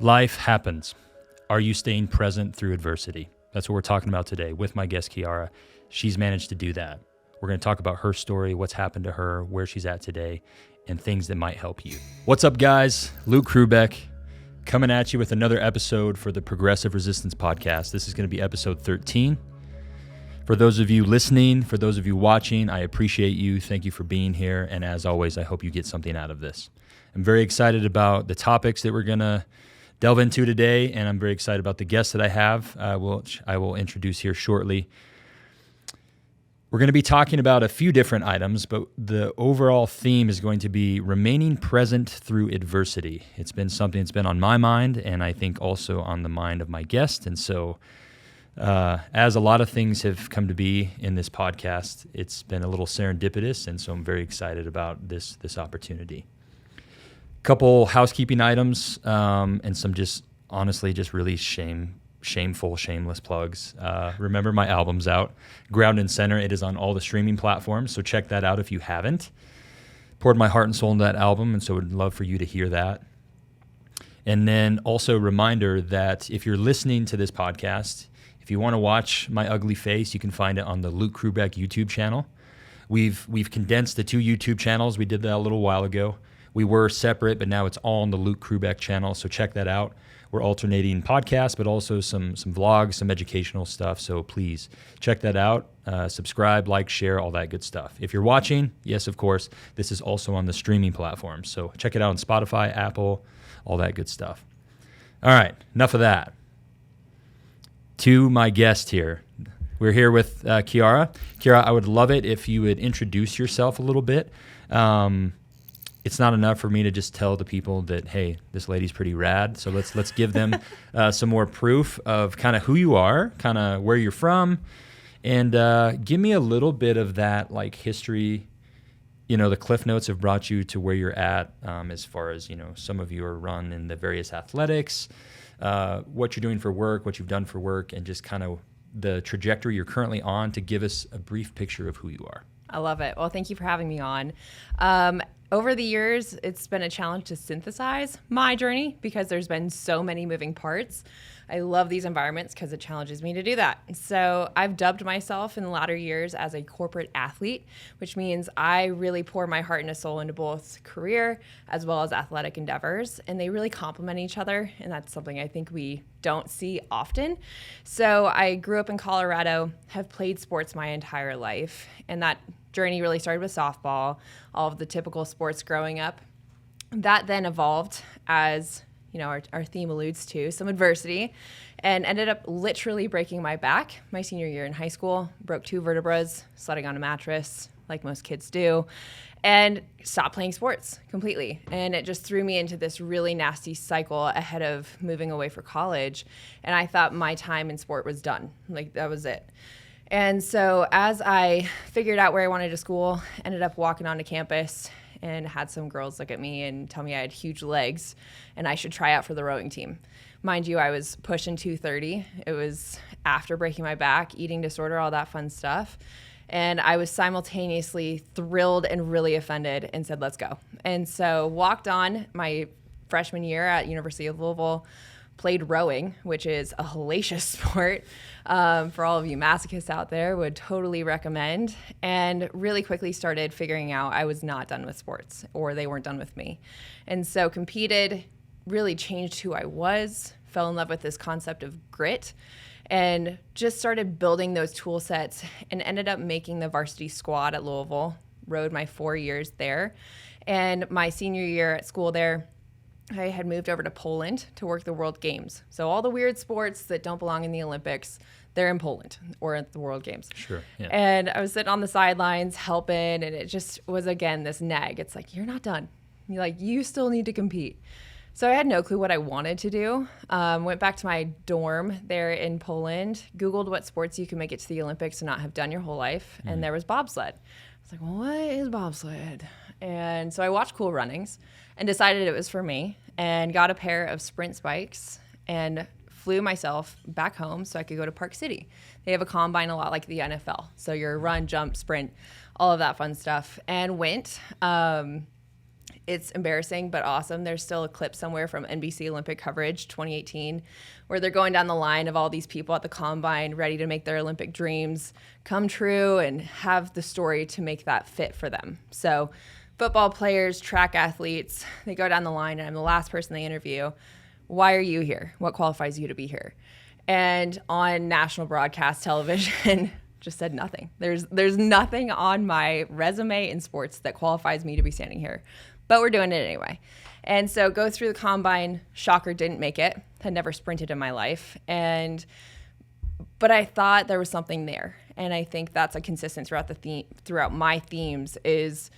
Life happens. Are you staying present through adversity? That's what we're talking about today with my guest, Kiara. She's managed to do that. We're going to talk about her story, what's happened to her, where she's at today, and things that might help you. What's up, guys? Luke Krubeck coming at you with another episode for the Progressive Resistance Podcast. This is going to be episode 13. For those of you listening, for those of you watching, I appreciate you. Thank you for being here. And as always, I hope you get something out of this. I'm very excited about the topics that we're going to delve into today, and I'm very excited about the guests that I have. I will introduce here shortly. We're going to be talking about a few different items, but the overall theme is going to be remaining present through adversity. It's been something that's been on my mind, and I think also on the mind of my guest. And so, as a lot of things have come to be in this podcast, it's been a little serendipitous, and so I'm very excited about this opportunity. Couple housekeeping items, and some just really shameful, shameless plugs. Remember, my album's out, Ground and Center. It is on all the streaming platforms, so check that out if you haven't. Poured my heart and soul into that album, and so would love for you to hear that. And then also a reminder that if you're listening to this podcast, if you want to watch my ugly face, you can find it on the Luke Krubeck YouTube channel. We've condensed the two YouTube channels. We did that a little while ago. We were separate, but now it's all on the Luke Krubeck channel, so check that out. We're alternating podcasts, but also some vlogs, some educational stuff, so please check that out. Subscribe, like, share, all that good stuff. If you're watching, yes, of course, this is also on the streaming platforms, so check it out on Spotify, Apple, all that good stuff. All right, enough of that. To my guest here. We're here with Kiara. Kiara, I would love it if you would introduce yourself a little bit. It's not enough for me to just tell the people that, hey, this lady's pretty rad. So let's give them some more proof of kind of who you are, kind of where you're from, and give me a little bit of that like history. You know, the Cliff Notes have brought you to where you're at, as far as, you know, some of you are run in the various athletics, what you're doing for work, what you've done for work, and just kind of the trajectory you're currently on to give us a brief picture of who you are. I love it. Well, thank you for having me on. Over the years, it's been a challenge to synthesize my journey because there's been so many moving parts. I love these environments because it challenges me to do that. So I've dubbed myself in the latter years as a corporate athlete, which means I really pour my heart and soul into both career as well as athletic endeavors, and they really complement each other, and that's something I think we don't see often. So I grew up in Colorado, have played sports my entire life, and that journey really started with softball, all of the typical sports growing up. That then evolved as, you know, our theme alludes to, some adversity, and ended up literally breaking my back my senior year in high school, broke 2 vertebrae, sledding on a mattress, like most kids do, and stopped playing sports completely. And it just threw me into this really nasty cycle ahead of moving away for college. And I thought my time in sport was done. Like, that was it. And so as I figured out where I wanted to school, ended up walking onto campus and had some girls look at me and tell me I had huge legs and I should try out for the rowing team. Mind you, I was pushing 230. It was after breaking my back, eating disorder, all that fun stuff. And I was simultaneously thrilled and really offended and said, let's go. And so walked on my freshman year at University of Louisville, played rowing, which is a hellacious sport. For all of you masochists out there, would totally recommend. And really quickly started figuring out I was not done with sports, or they weren't done with me. And so competed, really changed who I was, fell in love with this concept of grit, and just started building those tool sets and ended up making the varsity squad at Louisville, rowed my 4 years there. And my senior year at school there, I had moved over to Poland to work the World Games. So all the weird sports that don't belong in the Olympics, they're in Poland or at the World Games. Sure. Yeah. And I was sitting on the sidelines helping, and it just was, again, this nag. It's like, you're not done. You still need to compete. So I had no clue what I wanted to do. Went back to my dorm there in Poland, Googled what sports you can make it to the Olympics and not have done your whole life. And there was bobsled. I was like, well, what is bobsled? And so I watched Cool Runnings and decided it was for me, and got a pair of sprint spikes and flew myself back home so I could go to Park City. They have a combine a lot like the NFL. So your run, jump, sprint, all of that fun stuff. And went, It's embarrassing, but awesome. There's still a clip somewhere from NBC Olympic coverage 2018 where they're going down the line of all these people at the combine ready to make their Olympic dreams come true and have the story to make that fit for them. So football players, track athletes, they go down the line and I'm the last person they interview. Why are you here? What qualifies you to be here? And on national broadcast television, just said nothing. There's nothing on my resume in sports that qualifies me to be standing here. But we're doing it anyway. And so go through the combine, shocker, didn't make it, had never sprinted in my life. But I thought there was something there. And I think that's a consistent throughout my themes is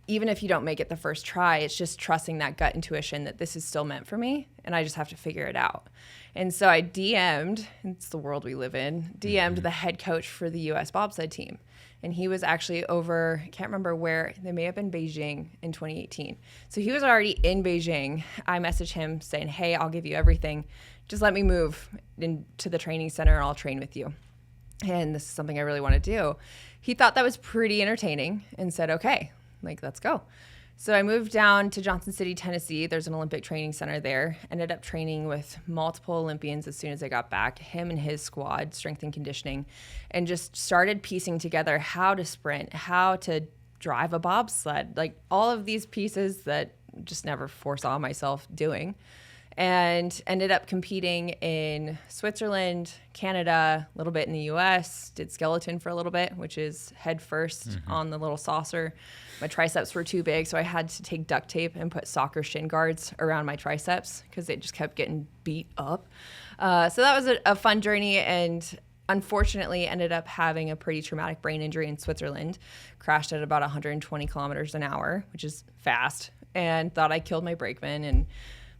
even if you don't make it the first try, it's just trusting that gut intuition that this is still meant for me and I just have to figure it out. And so I DM'd, it's the world we live in, DM'd the head coach for the U.S. bobsled team. And he was actually over, I can't remember where, they may have been Beijing in 2018. So he was already in Beijing. I messaged him saying, hey, I'll give you everything. Just let me move into the training center and I'll train with you. And this is something I really want to do. He thought that was pretty entertaining and said, okay, let's go. So I moved down to Johnson City, Tennessee. There's an Olympic training center there. Ended up training with multiple Olympians as soon as I got back, him and his squad, strength and conditioning, and just started piecing together how to sprint, how to drive a bobsled, all of these pieces that just never foresaw myself doing. And ended up competing in Switzerland, Canada, a little bit in the US, did skeleton for a little bit, which is head first on the little saucer. My triceps were too big, so I had to take duct tape and put soccer shin guards around my triceps because they just kept getting beat up. So that was a fun journey, and unfortunately ended up having a pretty traumatic brain injury in Switzerland. Crashed at about 120 kilometers an hour, which is fast, and thought I killed my brakeman. And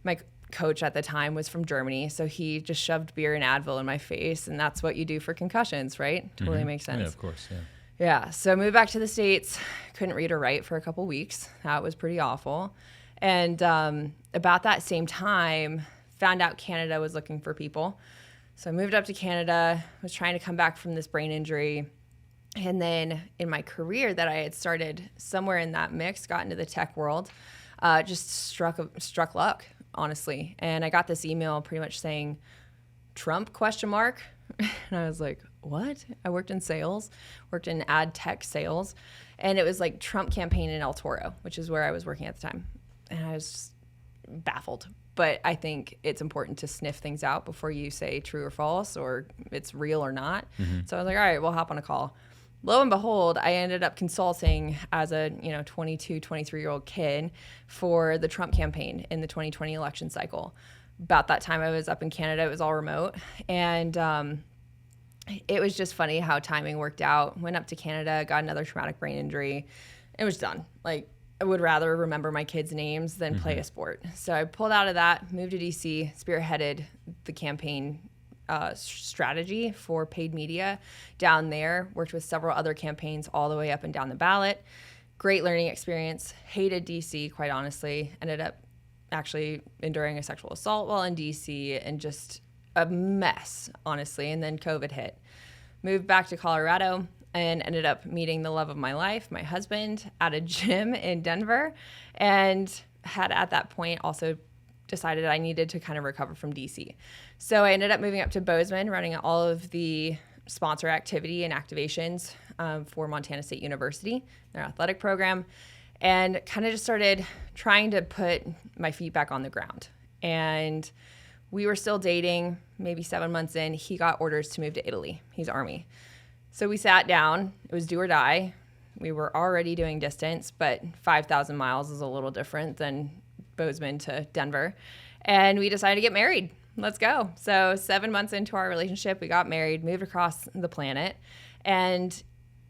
my coach at the time was from Germany, so he just shoved beer and Advil in my face, and that's what you do for concussions, right? Totally makes sense. Yeah, of course, yeah. Yeah, so moved back to the States, couldn't read or write for a couple weeks. That was pretty awful. And about that same time, found out Canada was looking for people. So I moved up to Canada, was trying to come back from this brain injury. And then in my career that I had started somewhere in that mix, got into the tech world, just struck luck, honestly. And I got this email pretty much saying, Trump, ? And I was like, what? I worked in sales, worked in ad tech sales. And it was like Trump campaign in El Toro, which is where I was working at the time. And I was just baffled. But I think it's important to sniff things out before you say true or false or it's real or not. So I was like, all right, we'll hop on a call. Lo and behold, I ended up consulting as a 22, 23-year-old kid for the Trump campaign in the 2020 election cycle. About that time I was up in Canada. It was all remote. And it was just funny how timing worked out. Went up to Canada, got another traumatic brain injury. It was done. I would rather remember my kids' names than play a sport. So I pulled out of that, moved to DC, spearheaded the campaign strategy for paid media down there, worked with several other campaigns all the way up and down the ballot. Great learning experience. Hated DC, quite honestly. Ended up actually enduring a sexual assault while in DC and just a mess, honestly. And then COVID hit. Moved back to Colorado and ended up meeting the love of my life, my husband, at a gym in Denver, and had at that point also decided I needed to kind of recover from DC. So I ended up moving up to Bozeman, running all of the sponsor activity and activations for Montana State University, their athletic program, and kind of just started trying to put my feet back on the ground. And we were still dating, maybe 7 months in. He got orders to move to Italy. He's Army. So we sat down. It was do or die. We were already doing distance, but 5,000 miles is a little different than Bozeman to Denver. And we decided to get married. Let's go. So 7 months into our relationship, we got married, moved across the planet, and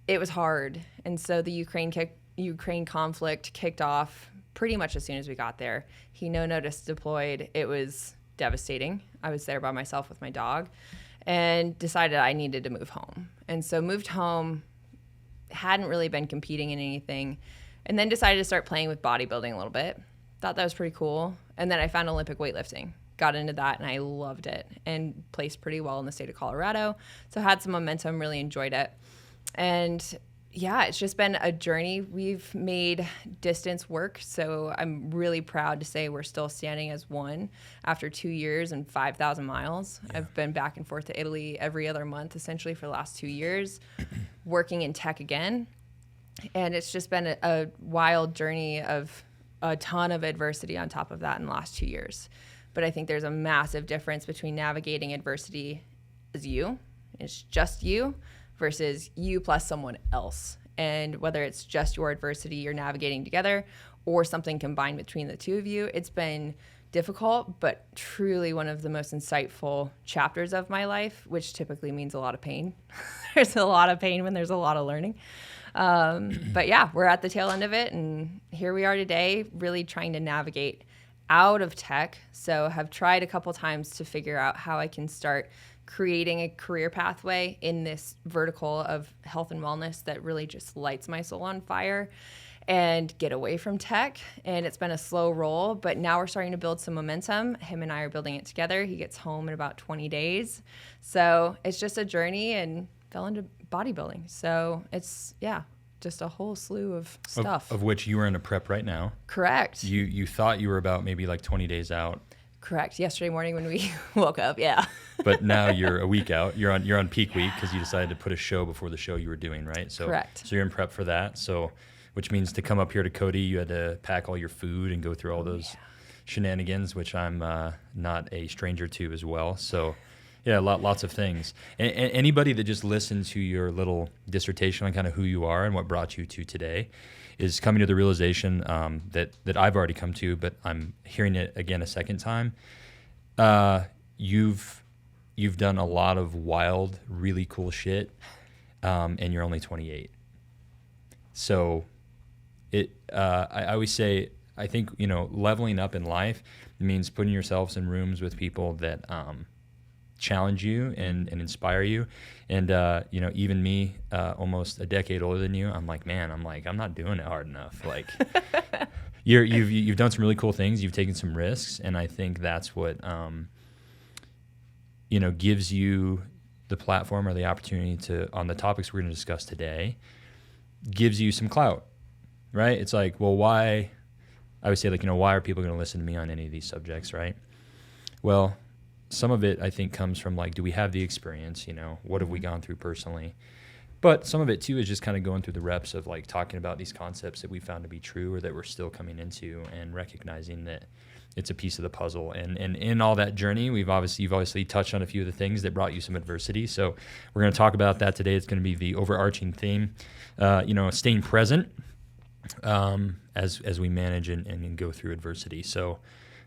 it was hard. And so the Ukraine conflict kicked off pretty much as soon as we got there. He no notice deployed. It was devastating. I was there by myself with my dog and decided I needed to move home. And so moved home, hadn't really been competing in anything, and then decided to start playing with bodybuilding a little bit. Thought that was pretty cool. And then I found Olympic weightlifting. Got into that and I loved it and placed pretty well in the state of Colorado. So had some momentum, really enjoyed it. And Yeah, it's just been a journey. We've made distance work. So I'm really proud to say we're still standing as one after 2 years and 5,000 miles. Yeah. I've been back and forth to Italy every other month, essentially, for the last 2 years, working in tech again. And it's just been a wild journey of a ton of adversity on top of that in the last 2 years. But I think there's a massive difference between navigating adversity as you, it's just you, versus you plus someone else. And whether it's just your adversity you're navigating together or something combined between the two of you, it's been difficult, but truly one of the most insightful chapters of my life, which typically means a lot of pain. There's a lot of pain when there's a lot of learning. But yeah, we're at the tail end of it, and here we are today, really trying to navigate out of tech. So have tried a couple times to figure out how I can start creating a career pathway in this vertical of health and wellness that really just lights my soul on fire and get away from tech. And it's been a slow roll, but now we're starting to build some momentum. Him and I are building it together. He gets home in about 20 days. So it's just a journey, and fell into bodybuilding. So it's, yeah, just a whole slew of stuff. Of which you are in a prep right now. Correct. You thought you were about maybe like 20 days out. Correct. Yesterday morning when we woke up, yeah. But now you're a week out. You're on peak week because you decided to put a show before the show you were doing, right? So, correct. So you're in prep for that. So, which means to come up here to Cody, you had to pack all your food and go through all those shenanigans, which I'm not a stranger to as well. So, yeah, lots of things. And anybody that just listened to your little dissertation on kind of who you are and what brought you to today is coming to the realization that I've already come to, but I'm hearing it again a second time. You've done a lot of wild, really cool shit, and you're only 28. So I always say, I think, leveling up in life means putting yourselves in rooms with people that challenge you and inspire you. And, even me, almost a decade older than you, I'm not doing it hard enough. Like you've done some really cool things. You've taken some risks. And I think that's what, gives you the platform or the opportunity to, on the topics we're going to discuss today, gives you some clout, right? It's like, well, why, I would say why are people going to listen to me on any of these subjects, right? Well, some of it, I think, comes from do we have the experience? What have we gone through personally? But some of it, too, is just kind of going through the reps of talking about these concepts that we found to be true or that we're still coming into, and recognizing that it's a piece of the puzzle. And in all that journey, you've obviously touched on a few of the things that brought you some adversity. So we're going to talk about that today. It's going to be the overarching theme, staying present as we manage and go through adversity. So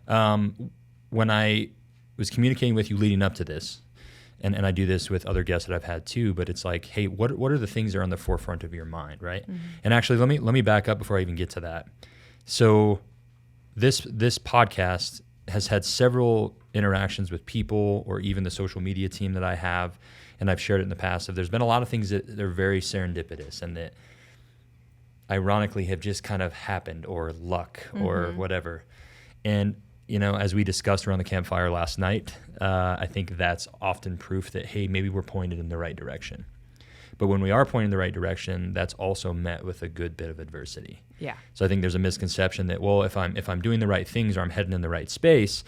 when I was communicating with you leading up to this, and I do this with other guests that I've had too, but it's like, hey, what are the things that are on the forefront of your mind, right? Mm-hmm. And actually, let me back up before I even get to that. So this podcast has had several interactions with people, or even the social media team that I have, and I've shared it in the past. So there's been a lot of things that are very serendipitous and that ironically have just kind of happened, or luck, or whatever. And as we discussed around the campfire last night, I think that's often proof that, hey, maybe we're pointed in the right direction. But when we are pointing in the right direction, that's also met with a good bit of adversity. Yeah. So I think there's a misconception that, well, if I'm doing the right things or I'm heading in the right space,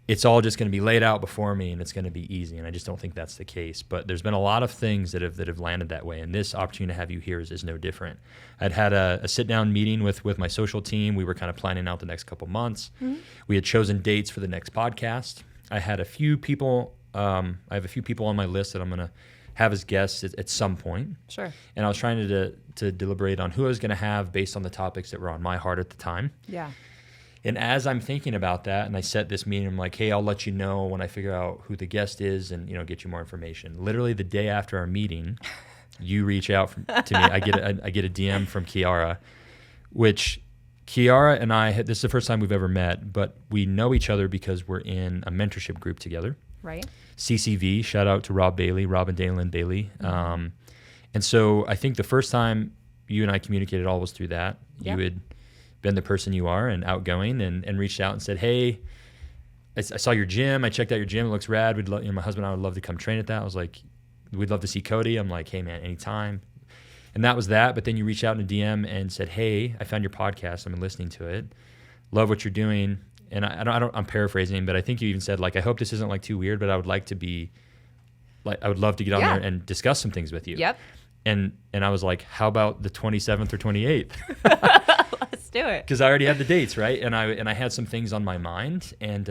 it's all just going to be laid out before me and it's going to be easy. And I just don't think that's the case. But there's been a lot of things that have landed that way. And this opportunity to have you here is no different. I'd had a sit-down meeting with my social team. We were kind of planning out the next couple months. Mm-hmm. We had chosen dates for the next podcast. I had a few people. I have a few people on my list that I'm going to have as guests at some point. Sure. And I was trying to deliberate on who I was going to have based on the topics that were on my heart at the time. Yeah. And as I'm thinking about that, and I set this meeting, I'm like, hey, I'll let you know when I figure out who the guest is and, get you more information. Literally the day after our meeting, you reach out to me. I get a DM from Kiara, which Kiara and I, this is the first time we've ever met, but we know each other because we're in a mentorship group together. Right. CCV, shout out to Rob and Dalen Bailey. Mm-hmm. And so I think the first time you and I communicated all was through that. Yep. You had been the person you are and outgoing and reached out and said, hey, I saw your gym. I checked out your gym. It looks rad. My husband and I would love to come train at that. I was like, we'd love to see Cody. I'm like, hey man, anytime. And that was that. But then you reached out in a DM and said, hey, I found your podcast. I've been listening to it. Love what you're doing. And I'm paraphrasing, but I think you even said, like, I hope this isn't like too weird, but I would like to be, like, I would love to get on there and discuss some things with you. Yep. And I was like, how about the 27th or 28th? Let's do it. Because I already had the dates, right? And I had some things on my mind, and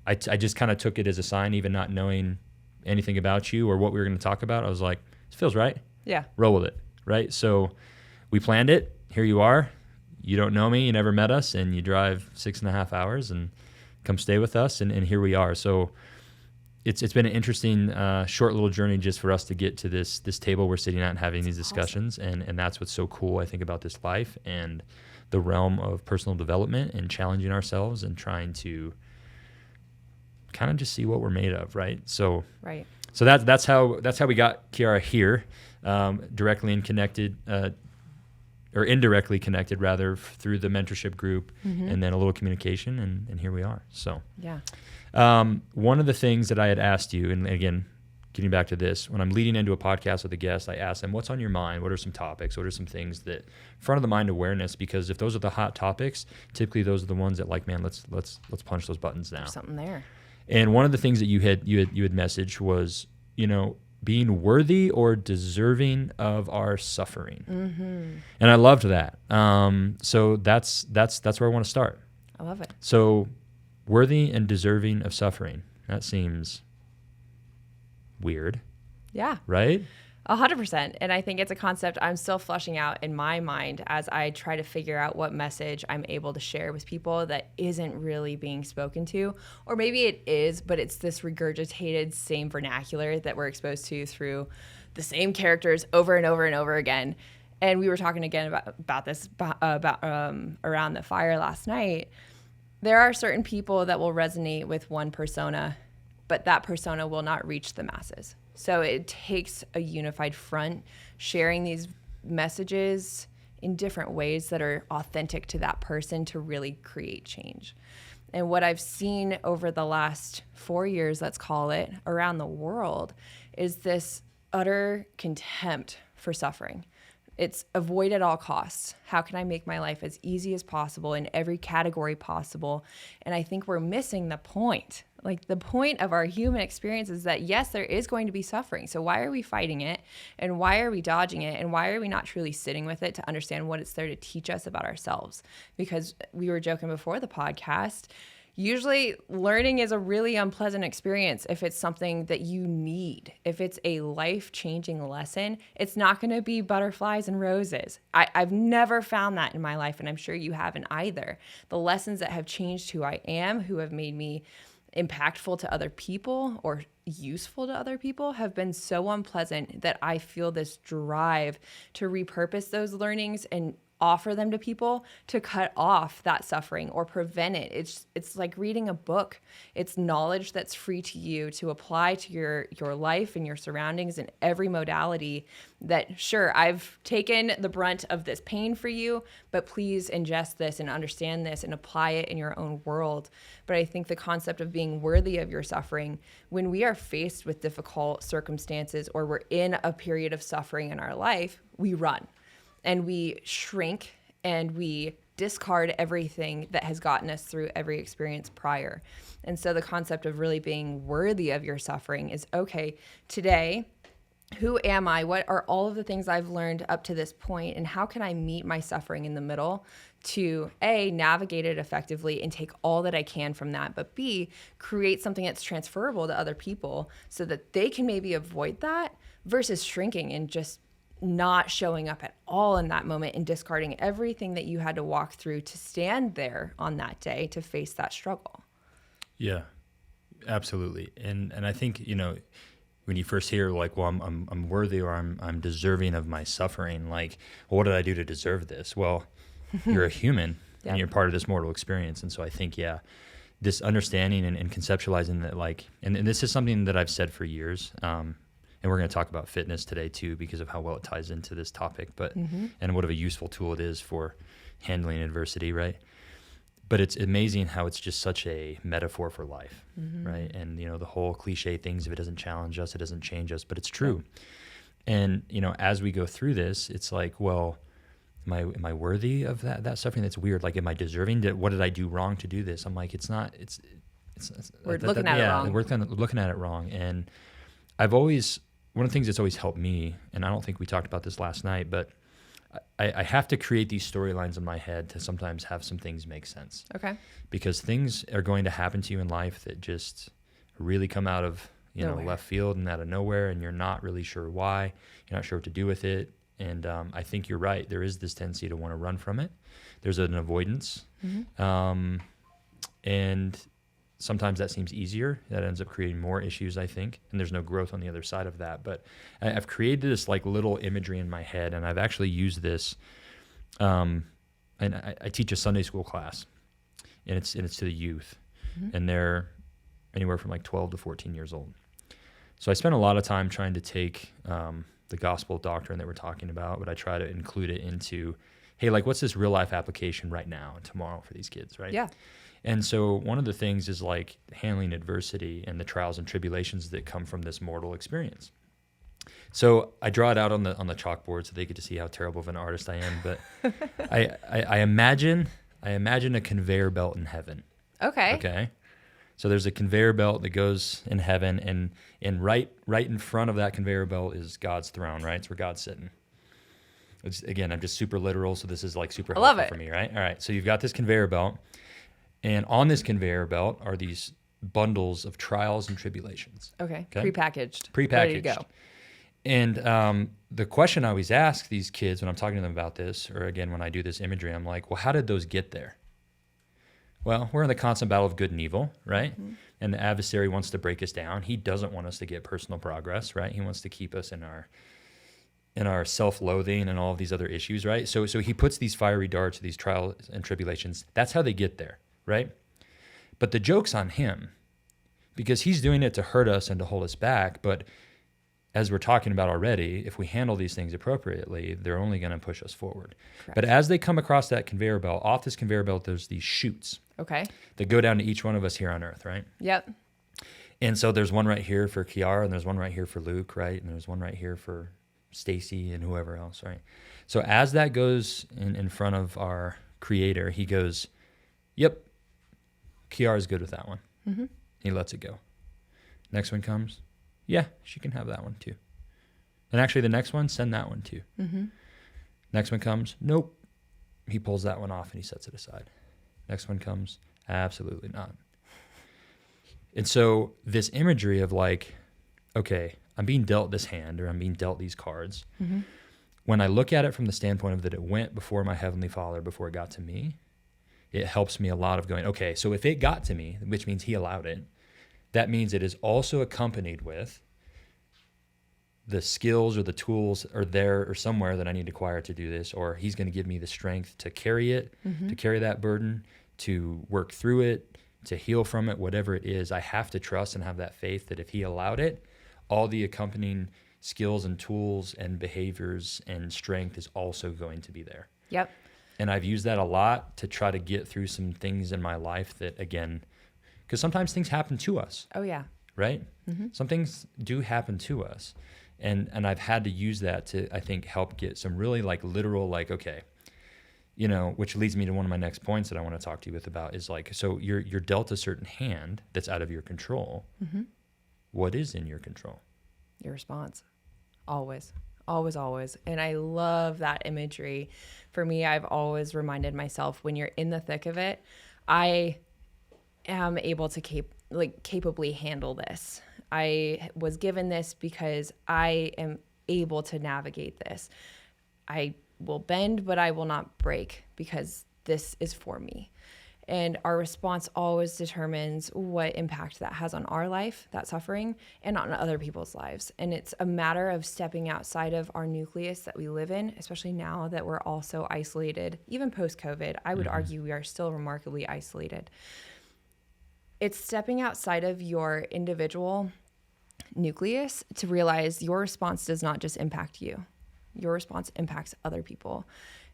I just kind of took it as a sign, even not knowing anything about you or what we were going to talk about. I was like, this feels right. Yeah. Roll with it, right? So we planned it. Here you are. You don't know me. You never met us, and you drive 6.5 hours and come stay with us, and here we are. So it's been an interesting short little journey just for us to get to this table we're sitting at and having these discussions. Awesome. And that's what's so cool, I think, about this life and the realm of personal development and challenging ourselves and trying to kind of just see what we're made of, right? So that's how we got Kiara here, directly and connected, or indirectly connected rather, through the mentorship group, and then a little communication, and here we are. So yeah. One of the things that I had asked you, and again, getting back to this, when I'm leading into a podcast with a guest, I ask them, what's on your mind? What are some topics? What are some things that front of the mind awareness? Because if those are the hot topics, typically those are the ones that, like, man, let's punch those buttons now. There's something there. And one of the things that you had messaged was, being worthy or deserving of our suffering. And I loved that. So that's where I want to start. I love it. So worthy and deserving of suffering. That seems weird. Yeah. Right? 100%. And I think it's a concept I'm still fleshing out in my mind as I try to figure out what message I'm able to share with people that isn't really being spoken to. Or maybe it is, but it's this regurgitated same vernacular that we're exposed to through the same characters over and over and over again. And we were talking again about this around the fire last night. There are certain people that will resonate with one persona, but that persona will not reach the masses. So it takes a unified front, sharing these messages in different ways that are authentic to that person to really create change. And what I've seen over the last 4 years, let's call it, around the world, is this utter contempt for suffering. It's avoid at all costs. How can I make my life as easy as possible in every category possible? And I think we're missing the point. Like, the point of our human experience is that, yes, there is going to be suffering. So why are we fighting it? And why are we dodging it? And why are we not truly sitting with it to understand what it's there to teach us about ourselves? Because we were joking before the podcast, usually learning is a really unpleasant experience if it's something that you need. If it's a life-changing lesson, it's not going to be butterflies and roses. I've never found that in my life, and I'm sure you haven't either. The lessons that have changed who I am, who have made me impactful to other people or useful to other people, have been so unpleasant that I feel this drive to repurpose those learnings and offer them to people to cut off that suffering or prevent it. It's like reading a book. It's knowledge that's free to you to apply to your life and your surroundings in every modality. That, sure, I've taken the brunt of this pain for you, but please ingest this and understand this and apply it in your own world. But I think the concept of being worthy of your suffering, when we are faced with difficult circumstances or we're in a period of suffering in our life, we run. And we shrink and we discard everything that has gotten us through every experience prior. And so the concept of really being worthy of your suffering is, okay, today, who am I? What are all of the things I've learned up to this point? And how can I meet my suffering in the middle to A, navigate it effectively and take all that I can from that, but B, create something that's transferable to other people so that they can maybe avoid that versus shrinking and just not showing up at all in that moment and discarding everything that you had to walk through to stand there on that day to face that struggle. Yeah, absolutely. And I think, when you first hear, like, well, I'm worthy or I'm deserving of my suffering, like, well, what did I do to deserve this? Well, you're a human Yep. and you're part of this mortal experience. And so I think, this understanding and conceptualizing that, like, and this is something that I've said for years, and we're going to talk about fitness today too, because of how well it ties into this topic, but and what of a useful tool it is for handling adversity, right? But it's amazing how it's just such a metaphor for life, right? And the whole cliche things, if it doesn't challenge us, it doesn't change us, but it's true. And, as we go through this, it's like, well, am I worthy of that suffering? That's weird. Like, am I deserving? What did I do wrong to do this? I'm like, it's not, we're looking at it wrong. We're looking at it wrong. And one of the things that's always helped me, and I don't think we talked about this last night, but I have to create these storylines in my head to sometimes have some things make sense. Okay. Because things are going to happen to you in life that just really come out of, left field and out of nowhere, and you're not really sure why. You're not sure what to do with it. And I think you're right. There is this tendency to want to run from it. There's an avoidance. Mm-hmm. And sometimes that seems easier. That ends up creating more issues, I think. And there's no growth on the other side of that. But I've created this like little imagery in my head, and I've actually used this. And I teach a Sunday school class, and it's to the youth, mm-hmm. and they're anywhere from like 12 to 14 years old. So I spent a lot of time trying to take the gospel doctrine that we're talking about, but I try to include it into, hey, like, what's this real life application right now and tomorrow for these kids, right? Yeah. And so one of the things is like handling adversity and the trials and tribulations that come from this mortal experience. So I draw it out on the chalkboard so they get to see how terrible of an artist I am. But I imagine a conveyor belt in heaven. Okay. Okay. So there's a conveyor belt that goes in heaven, and right in front of that conveyor belt is God's throne, right? It's where God's sitting. Again, I'm just super literal, so this is like super helpful for me, right? All right. So you've got this conveyor belt, and on this conveyor belt are these bundles of trials and tribulations. Okay. Prepackaged. Ready to go. And the question I always ask these kids when I'm talking to them about this, or again, when I do this imagery, I'm like, well, how did those get there? Well, we're in the constant battle of good and evil, right? Mm-hmm. And the adversary wants to break us down. He doesn't want us to get personal progress, right? He wants to keep us in our self-loathing and all of these other issues, right? So he puts these fiery darts, these trials and tribulations. That's how they get there, right? But the joke's on him, because he's doing it to hurt us and to hold us back. But as we're talking about already, if we handle these things appropriately, they're only going to push us forward. Correct. But as they come across that conveyor belt, off this conveyor belt, there's these chutes. Okay. That go down to each one of us here on earth, right? Yep. And so there's one right here for Kiara, and there's one right here for Luke, right? And there's one right here for Stacy and whoever else, right? So as that goes in front of our Creator, he goes, yep, Kiara's good with that one. Mm-hmm. He lets it go. Next one comes, yeah, she can have that one too. And actually the next one, send that one too. Mm-hmm. Next one comes, nope. He pulls that one off and he sets it aside. Next one comes, absolutely not. And so this imagery of like, okay, I'm being dealt this hand, or I'm being dealt these cards. Mm-hmm. When I look at it from the standpoint of that it went before my Heavenly Father, before it got to me, it helps me a lot of going, okay, so if it got to me, which means he allowed it, that means it is also accompanied with the skills or the tools are there or somewhere that I need to acquire to do this, or he's going to give me the strength to carry it, mm-hmm. to carry that burden, to work through it, to heal from it, whatever it is. I have to trust and have that faith that if he allowed it, all the accompanying skills and tools and behaviors and strength is also going to be there. Yep. And I've used that a lot to try to get through some things in my life that, again, because sometimes things happen to us. Oh, yeah. Right? Mm-hmm. Some things do happen to us. And I've had to use that to, I think, help get some really like literal, like, okay, which leads me to one of my next points that I want to talk to you with about is like, so you're dealt a certain hand that's out of your control. Mm-hmm. What is in your control? Your response. Always. Always, always. And I love that imagery. For me, I've always reminded myself when you're in the thick of it, I am able to capably handle this. I was given this because I am able to navigate this. I will bend, but I will not break because this is for me. And our response always determines what impact that has on our life, that suffering, and on other people's lives. And it's a matter of stepping outside of our nucleus that we live in, especially now that we're all so isolated. Even post-COVID, I would argue we are still remarkably isolated. It's stepping outside of your individual nucleus to realize your response does not just impact you. Your response impacts other people.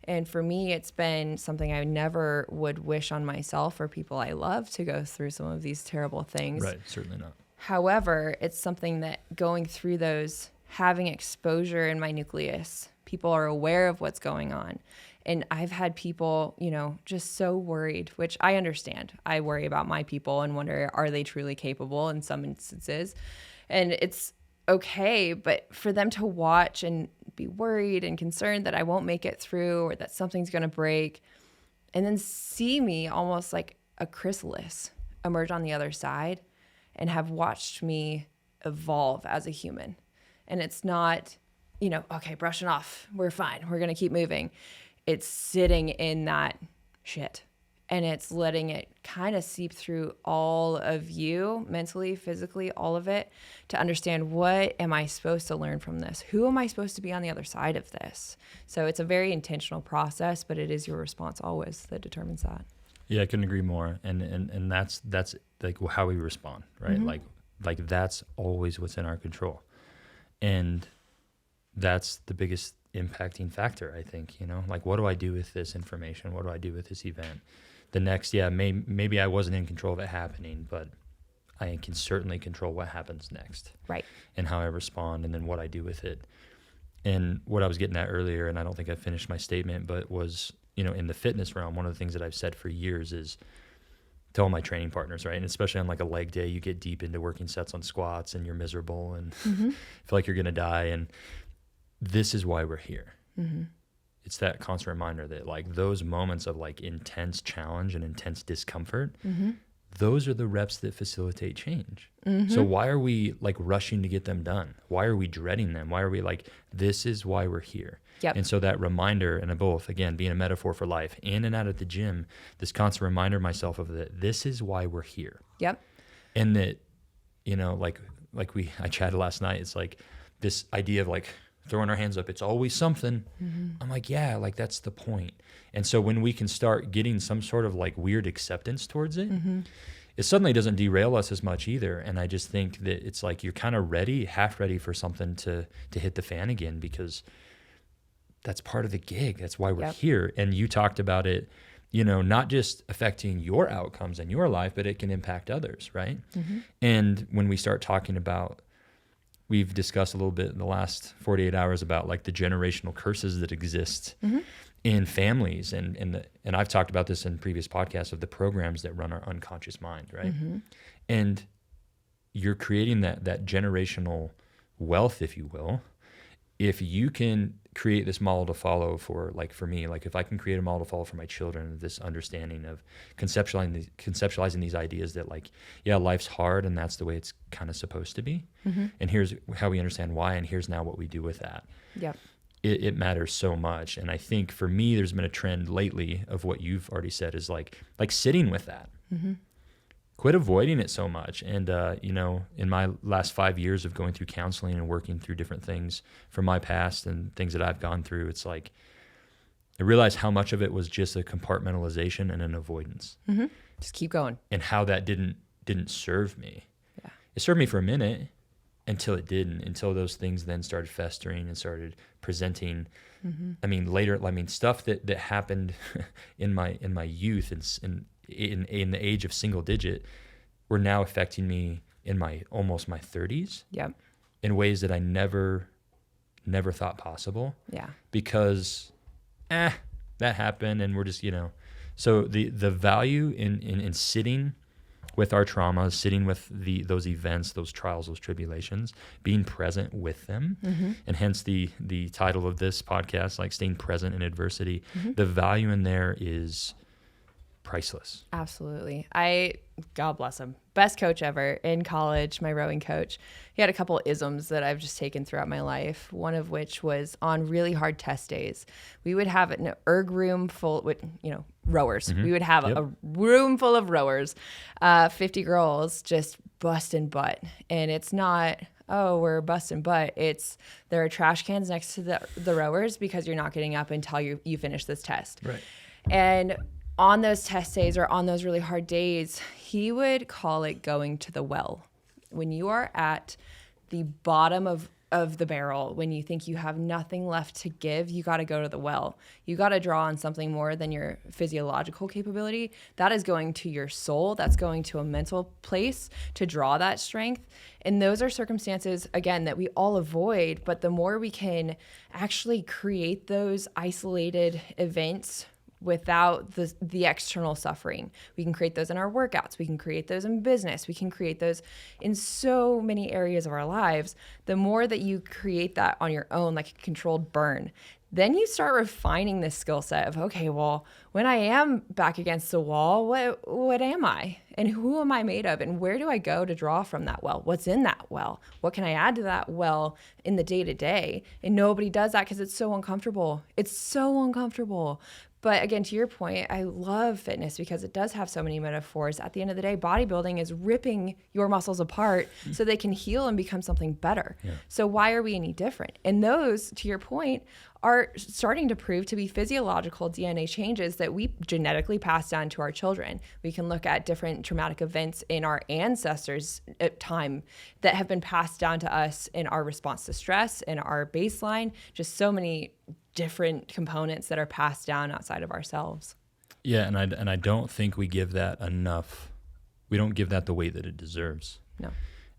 And for me, it's been something I never would wish on myself or people I love to go through some of these terrible things. Right, certainly not. However, it's something that going through those having exposure in my nucleus. People are aware of what's going on. And I've had people, just so worried, which I understand. I worry about my people and wonder, are they truly capable in some instances? And it's okay, but for them to watch and be worried and concerned that I won't make it through or that something's going to break, and then see me almost like a chrysalis emerge on the other side and have watched me evolve as a human. And it's not, okay, brushing off, we're fine, we're going to keep moving. It's sitting in that shit, and it's letting it kind of seep through all of you, mentally, physically, all of it, to understand, what am I supposed to learn from this? Who am I supposed to be on the other side of this? So it's a very intentional process, but it is your response always that determines that. Yeah, I couldn't agree more. And that's like how we respond, right? Mm-hmm. Like that's always what's in our control. And that's the biggest impacting factor, I think, like, what do I do with this information? What do I do with this event? The next, maybe I wasn't in control of it happening, but I can certainly control what happens next. Right. And how I respond, and then what I do with it. And what I was getting at earlier, and I don't think I finished my statement, but was, in the fitness realm, one of the things that I've said for years is to all my training partners, right? And especially on like a leg day, you get deep into working sets on squats and you're miserable and feel like you're going to die. And this is why we're here. Mm-hmm. It's that constant reminder that like those moments of like intense challenge and intense discomfort, those are the reps that facilitate change. So why are we like rushing to get them done? Why are we dreading them? Why are we like, this is why we're here. Yep. And so that reminder, and both, again, being a metaphor for life, in and out at the gym, this constant reminder myself of that this is why we're here. Yep. And that, I chatted last night, it's like this idea of like throwing our hands up, it's always something. I'm like, yeah, like that's the point. And so when we can start getting some sort of like weird acceptance towards it, it suddenly doesn't derail us as much either. And I just think that it's like you're kind of ready, half ready for something to hit the fan again, because that's part of the gig. That's why we're here. And you talked about it, not just affecting your outcomes in your life, but it can impact others, right? And when we start talking about, we've discussed a little bit in the last 48 hours about like the generational curses that exist in families. And I've talked about this in previous podcasts of the programs that run our unconscious mind, right? And you're creating that generational wealth, if you will. If you can create this model to follow for me, like if I can create a model to follow for my children, this understanding of conceptualizing these ideas that like, yeah, life's hard and that's the way it's kind of supposed to be. And here's how we understand why, and here's now what we do with that. Yep. It matters so much. And I think for me, there's been a trend lately of what you've already said is like sitting with that. Quit avoiding it so much. And, in my last 5 years of going through counseling and working through different things from my past and things that I've gone through, it's like, I realized how much of it was just a compartmentalization and an avoidance. Just keep going. And how that didn't serve me. Yeah. It served me for a minute until it didn't, until those things then started festering and started presenting. Later, stuff that happened in my youth and in the age of single digit were now affecting me in my 30s. Yep. In ways that I never thought possible. Yeah. Because that happened, and we're just, so the value in sitting with our traumas, sitting with those events, those trials, those tribulations, being present with them, and hence the title of this podcast, like staying present in adversity. The value in there is priceless. Absolutely. God bless him. Best coach ever in college, my rowing coach. He had a couple isms that I've just taken throughout my life. One of which was on really hard test days, we would have an erg room full with, rowers. We would have a room full of rowers, 50 girls just busting butt. And it's not, oh, we're busting butt. It's there are trash cans next to the rowers because you're not getting up until you finish this test. Right. And on those test days or on those really hard days, he would call it going to the well. When you are at the bottom of of the barrel, when you think you have nothing left to give, you got to go to the well. You got to draw on something more than your physiological capability. That is going to your soul. That's going to a mental place to draw that strength. And those are circumstances, again, that we all avoid. But the more we can actually create those isolated events without the external suffering. We can create those in our workouts. We can create those in business. We can create those in so many areas of our lives. The more that you create that on your own, like a controlled burn, then you start refining this skill set of, okay, well, when I am back against the wall, what am I? And who am I made of? And where do I go to draw from that well? What's in that well? What can I add to that well in the day-to-day? And nobody does that because it's so uncomfortable. It's so uncomfortable. But again, to your point, I love fitness because it does have so many metaphors. At the end of the day, bodybuilding is ripping your muscles apart so they can heal and become something better. Yeah. So why are we any different? And those, to your point, are starting to prove to be physiological DNA changes that we genetically pass down to our children. We can look at different traumatic events in our ancestors' time that have been passed down to us in our response to stress, in our baseline, just so many different components that are passed down outside of ourselves. Yeah, and I don't think we give that enough. We don't give that the weight that it deserves. No.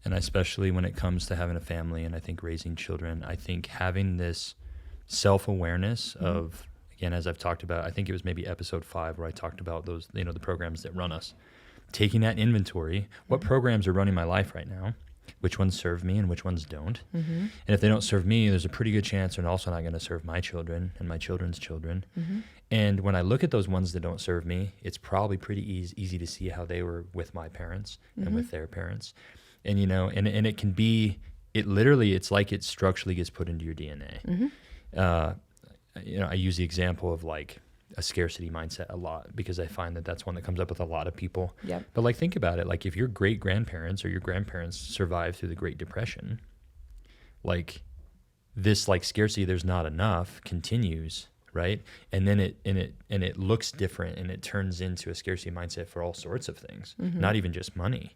And especially when it comes to having a family and I think raising children, I think having this self-awareness of, again, as I've talked about, I think it was maybe episode 5 where I talked about those, the programs that run us, taking that inventory, what programs are running my life right now, which ones serve me and which ones don't. And if they don't serve me, there's a pretty good chance they're also not going to serve my children and my children's children. And when I look at those ones that don't serve me, it's probably pretty easy to see how they were with my parents and with their parents. And, and it can be, it's like it structurally gets put into your DNA. I use the example of like a scarcity mindset a lot because I find that that's one that comes up with a lot of people. Yep. But like, think about it. Like if your great grandparents or your grandparents survived through the Great Depression, like this, like scarcity, there's not enough continues, right? And then it looks different and it turns into a scarcity mindset for all sorts of things, not even just money.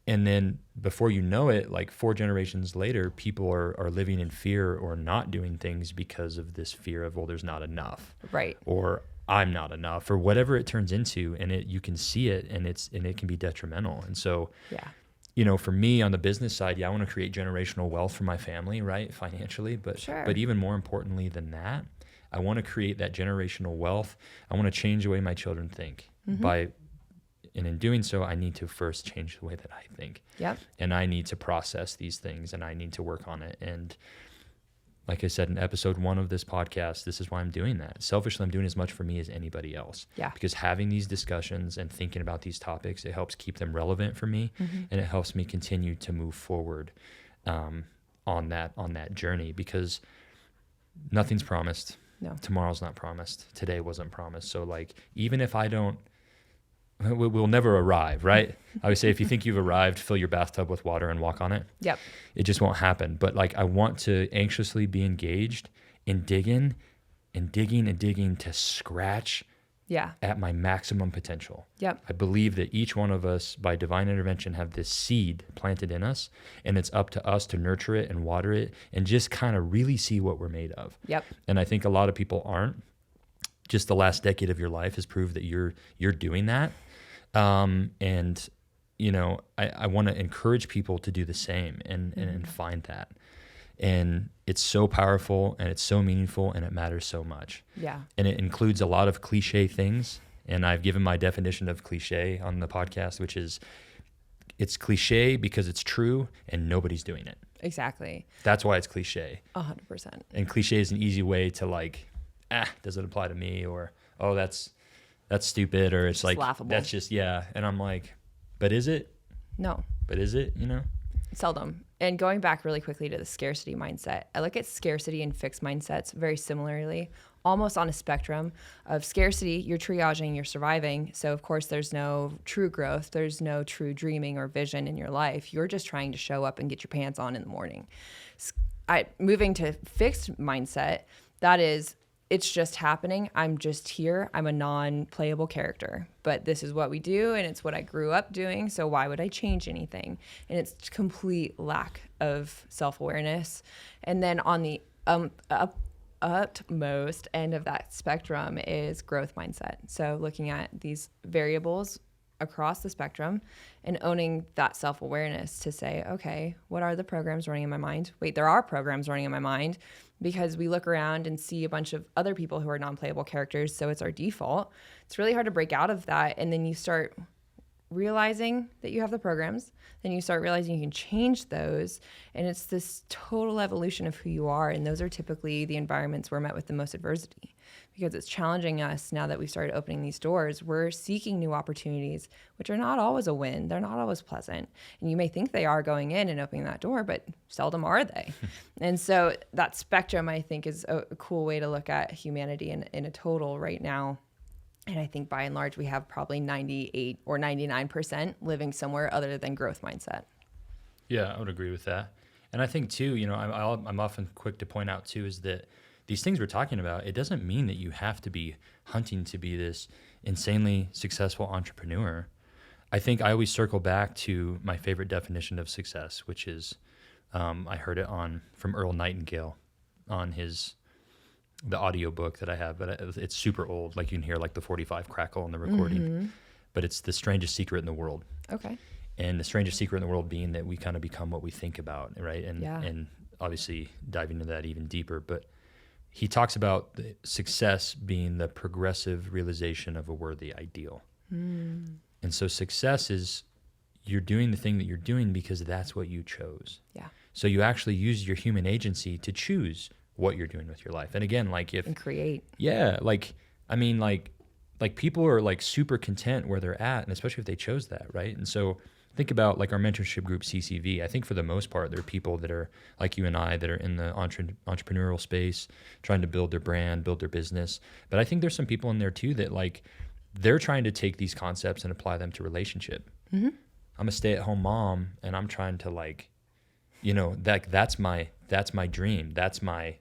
And then before you know it, like 4 generations later, people are living in fear or not doing things because of this fear of, well, there's not enough. Right. Or I'm not enough, or whatever it turns into. And you can see it and it can be detrimental. And so, for me on the business side, I want to create generational wealth for my family, right? Financially, but even more importantly than that, I want to create that generational wealth. I want to change the way my children think and in doing so, I need to first change the way that I think. Yep. And I need to process these things and I need to work on it. And like I said in episode 1 of this podcast, this is why I'm doing that. Selfishly, I'm doing as much for me as anybody else. Yeah. Because having these discussions and thinking about these topics, it helps keep them relevant for me and it helps me continue to move forward on that journey because nothing's promised. No. Tomorrow's not promised. Today wasn't promised. So like, even if I don't, we'll never arrive, right? I always say, if you think you've arrived, fill your bathtub with water and walk on it. Yep. It just won't happen. But like, I want to anxiously be engaged in digging to scratch at my maximum potential. Yep. I believe that each one of us, by divine intervention, have this seed planted in us, and it's up to us to nurture it and water it and just kind of really see what we're made of. Yep. And I think a lot of people aren't. Just the last decade of your life has proved that you're doing that. And I want to encourage people to do the same and find that. And it's so powerful and it's so meaningful and it matters so much. Yeah. And it includes a lot of cliche things. And I've given my definition of cliche on the podcast, which is it's cliche because it's true and nobody's doing it. Exactly. That's why it's cliche. 100%. And cliche is an easy way to like, does it apply to me? Or, oh, that's stupid. Or it's like, laughable. That's just, And I'm like, but is it? No. But is it, Seldom. And going back really quickly to the scarcity mindset, I look at scarcity and fixed mindsets very similarly, almost on a spectrum of scarcity. You're triaging, you're surviving. So of course there's no true growth. There's no true dreaming or vision in your life. You're just trying to show up and get your pants on in the morning. Moving to fixed mindset, that is, it's just happening. I'm just here. I'm a non-playable character, but this is what we do, and it's what I grew up doing. So why would I change anything? And it's complete lack of self-awareness. And then on the utmost end of that spectrum is growth mindset. So looking at these variables across the spectrum and owning that self-awareness to say, okay, what are the programs running in my mind? Wait, there are programs running in my mind, because we look around and see a bunch of other people who are non-playable characters. So it's our default. It's really hard to break out of that. And then you start realizing that you have the programs, then you start realizing you can change those, and it's this total evolution of who you are. And those are typically the environments we're met with the most adversity, because it's challenging us. Now that we started opening these doors, we're seeking new opportunities, which are not always a win. They're not always pleasant, and you may think they are going in and opening that door, but seldom are they. And so that spectrum, I think, is a cool way to look at humanity in a total right now. And I think by and large, we have probably 98 or 99% living somewhere other than growth mindset. Yeah, I would agree with that. And I think too, I'm often quick to point out too, is that these things we're talking about, it doesn't mean that you have to be hunting to be this insanely successful entrepreneur. I think I always circle back to my favorite definition of success, which is, I heard it from Earl Nightingale on the audio book that I have, but it's super old. Like you can hear like the 45 crackle in the recording, but it's the strangest secret in the world. Okay. And the strangest secret in the world being that we kind of become what we think about, right? And obviously diving into that even deeper, but he talks about the success being the progressive realization of a worthy ideal. And so success is you're doing the thing that you're doing because that's what you chose. Yeah. So you actually use your human agency to choose what you're doing with your life. And again, and create. Yeah. Like people are like super content where they're at, and especially if they chose that. Right. And so think about like our mentorship group, CCV. I think for the most part, there are people that are like you and I that are in the entrepreneurial space, trying to build their brand, build their business. But I think there's some people in there too that like, they're trying to take these concepts and apply them to relationship. Mm-hmm. I'm a stay-at-home mom, and I'm trying to like, that's my dream. That's my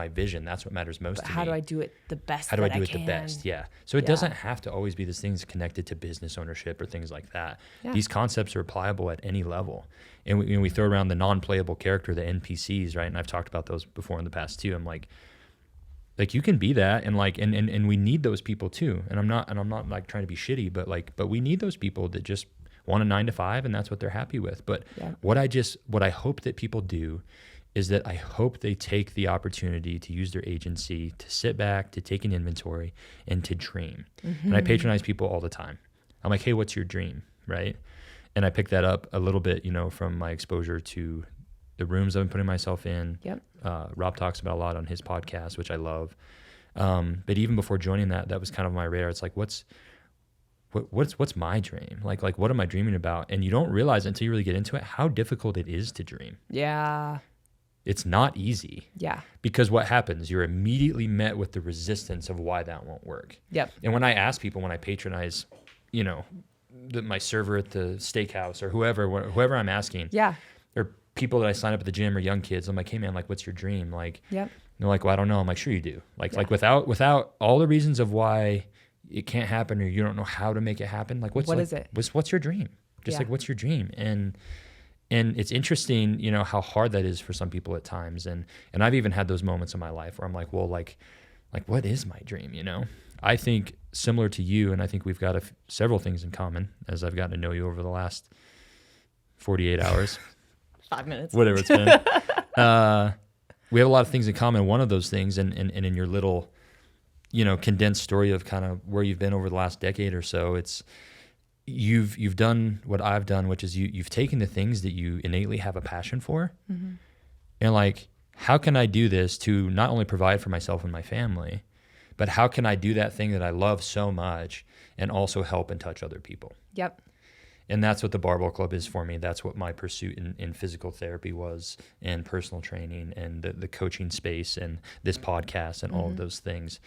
vision. That's what matters most to me. How do I do it the best? How do I do it the best? Yeah. So it doesn't have to always be these things connected to business ownership or things like that. Yeah. These concepts are applicable at any level. And we throw around the non-playable character, the NPCs, right? And I've talked about those before in the past too. I'm like you can be that, and like and we need those people too. And I'm not like trying to be shitty, but we need those people that just want a 9 to 5, and that's what they're happy with. But what I hope that people do is that I hope they take the opportunity to use their agency, to sit back, to take an inventory, and to dream. Mm-hmm. And I patronize people all the time. I'm like, hey, what's your dream, right? And I pick that up a little bit, from my exposure to the rooms I've been putting myself in. Yep. Rob talks about a lot on his podcast, which I love. But even before joining that was kind of my radar. It's like, what's my dream? Like what am I dreaming about? And you don't realize until you really get into it how difficult it is to dream. Yeah. It's not easy. Yeah. Because what happens? You're immediately met with the resistance of why that won't work. Yep. And when I ask people, when I patronize, my server at the steakhouse or whoever I'm asking, or people that I sign up at the gym or young kids, I'm like, hey man, like, what's your dream? Like, they're like, well, I don't know. I'm like, sure you do. Like without all the reasons of why it can't happen or you don't know how to make it happen. Like, what is it? What's your dream? Just like, what's your dream? And it's interesting, how hard that is for some people at times. And I've even had those moments in my life where I'm like, well, like what is my dream? I think similar to you, and I think we've got several things in common as I've gotten to know you over the last 48 hours. 5 minutes. Whatever it's been. We have a lot of things in common. One of those things, and in your little, condensed story of kind of where you've been over the last decade or so, it's you've done what I've done, which is you've taken the things that you innately have a passion for, mm-hmm. and like, how can I do this to not only provide for myself and my family, but how can I do that thing that I love so much and also help and touch other people? Yep. And that's what the Barbell Club is for me. That's what my pursuit in physical therapy was, and personal training, and the coaching space, and this podcast, and all of those things.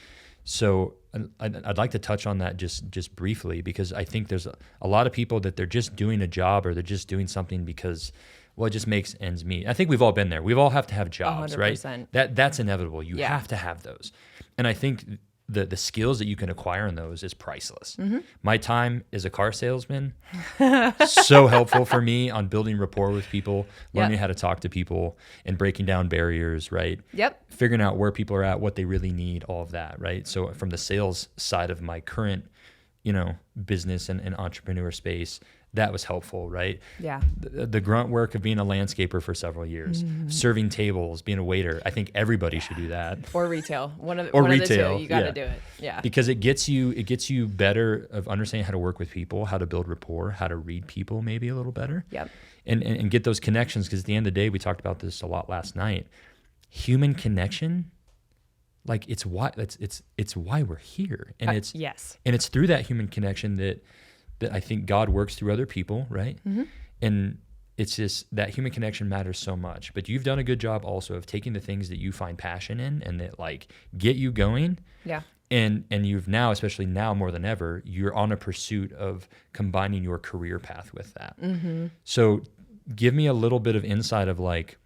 So I'd like to touch on that just briefly, because I think there's a lot of people that they're just doing a job, or they're just doing something because well, it just makes ends meet. I think we've all been there. We've all have to have jobs, 100%. right? That's inevitable. You have to have those. And I think the skills that you can acquire in those is priceless. My time as a car salesman, so helpful for me on building rapport with people, learning how to talk to people and breaking down barriers, right? Yep. Figuring out where people are at, what they really need, all of that, right? So from the sales side of my current, business and entrepreneur space, that was helpful, right? Yeah. The grunt work of being a landscaper for several years, serving tables, being a waiter. I think everybody should do that. Or retail. One of the retail, two. You got to do it. Yeah. Because it gets you better of understanding how to work with people, how to build rapport, how to read people maybe a little better. Yep. And get those connections. Because at the end of the day, we talked about this a lot last night. Human connection, like it's why we're here, and it's through that human connection that I think God works through other people, right? And it's just that human connection matters so much. But you've done a good job also of taking the things that you find passion in and that like get you going. Yeah. And you've now, especially now more than ever, you're on a pursuit of combining your career path with that. So give me a little bit of insight of like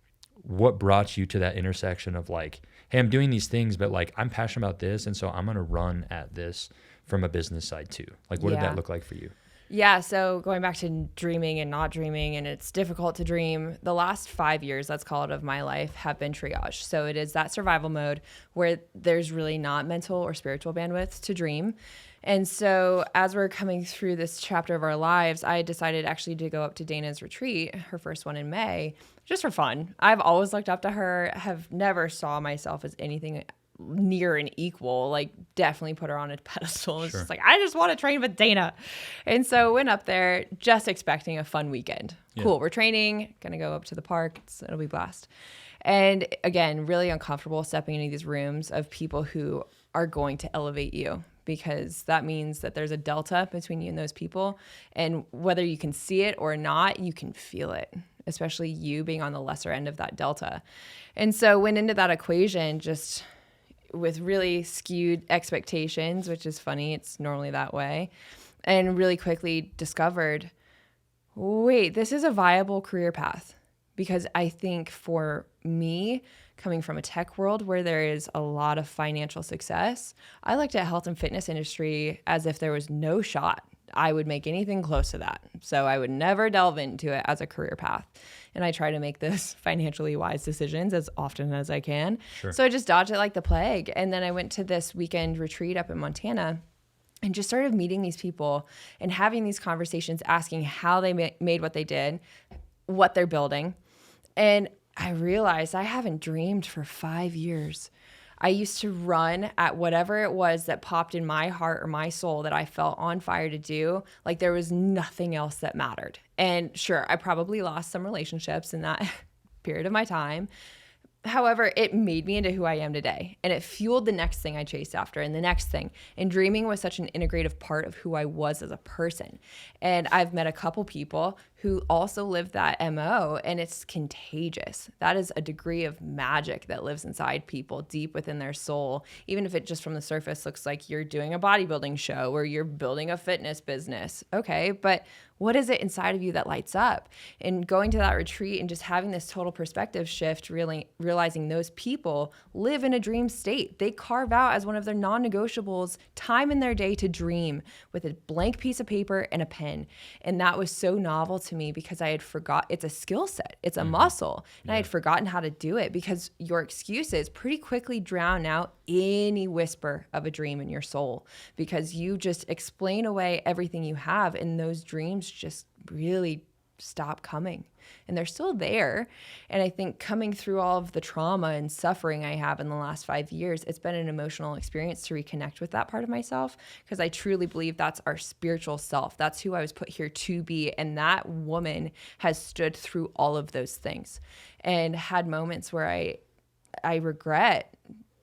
what brought you to that intersection of like, hey, I'm doing these things, but like I'm passionate about this, and so I'm going to run at this from a business side too. Like what did that look like for you? Yeah, so going back to dreaming and not dreaming, and it's difficult to dream, the last 5 years, let's call it, of my life have been triage. So it is that survival mode where there's really not mental or spiritual bandwidth to dream. And so as we're coming through this chapter of our lives, I decided actually to go up to Dana's retreat, her first one in May, just for fun. I've always looked up to her, have never saw myself as anything near an equal, like definitely put her on a pedestal. It's just like, I just want to train with Dana. And so went up there just expecting a fun weekend. Cool. We're training, going to go up to the park. It'll be a blast. And again, really uncomfortable stepping into these rooms of people who are going to elevate you, because that means that there's a delta between you and those people. And whether you can see it or not, you can feel it, especially you being on the lesser end of that delta. And so went into that equation just with really skewed expectations, which is funny. It's normally that way. And really quickly discovered, wait, this is a viable career path. Because I think for me, coming from a tech world where there is a lot of financial success, I looked at health and fitness industry as if there was no shot I would make anything close to that. So I would never delve into it as a career path. And I try to make those financially wise decisions as often as I can. Sure. So I just dodged it like the plague. And then I went to this weekend retreat up in Montana and just started meeting these people and having these conversations, asking how they made what they did, what they're building. And I realized I haven't dreamed for 5 years. I used to run at whatever it was that popped in my heart or my soul that I felt on fire to do. Like there was nothing else that mattered. And sure, I probably lost some relationships in that period of my time. However, it made me into who I am today, and it fueled the next thing I chased after and the next thing. And dreaming was such an integrative part of who I was as a person. And I've met a couple people who also live that MO, and it's contagious. That is a degree of magic that lives inside people deep within their soul, even if it just from the surface looks like you're doing a bodybuilding show or you're building a fitness business. Okay, but what is it inside of you that lights up? And going to that retreat and just having this total perspective shift, really realizing those people live in a dream state. They carve out as one of their non-negotiables time in their day to dream with a blank piece of paper and a pen. And that was so novel to me because I had forgot it's a skill set, it's a muscle. And I had forgotten how to do it because your excuses pretty quickly drown out any whisper of a dream in your soul because you just explain away everything you have, and those dreams just really stop coming. And they're still there. And I think coming through all of the trauma and suffering I have in the last 5 years, it's been an emotional experience to reconnect with that part of myself, because I truly believe that's our spiritual self. That's who I was put here to be. And that woman has stood through all of those things and had moments where I regret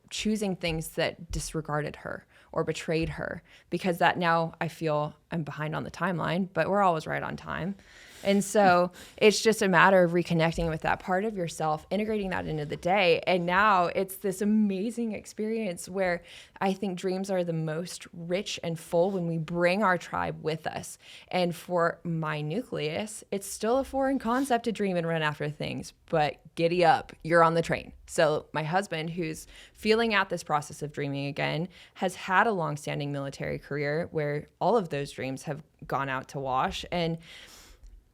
choosing things that disregarded her or betrayed her, because that now I feel I'm behind on the timeline, but we're always right on time. And so it's just a matter of reconnecting with that part of yourself, integrating that into the day. And now it's this amazing experience where I think dreams are the most rich and full when we bring our tribe with us. And for my nucleus, it's still a foreign concept to dream and run after things, but giddy up, you're on the train. So my husband, who's feeling out this process of dreaming again, has had a longstanding military career where all of those dreams have gone out to wash. And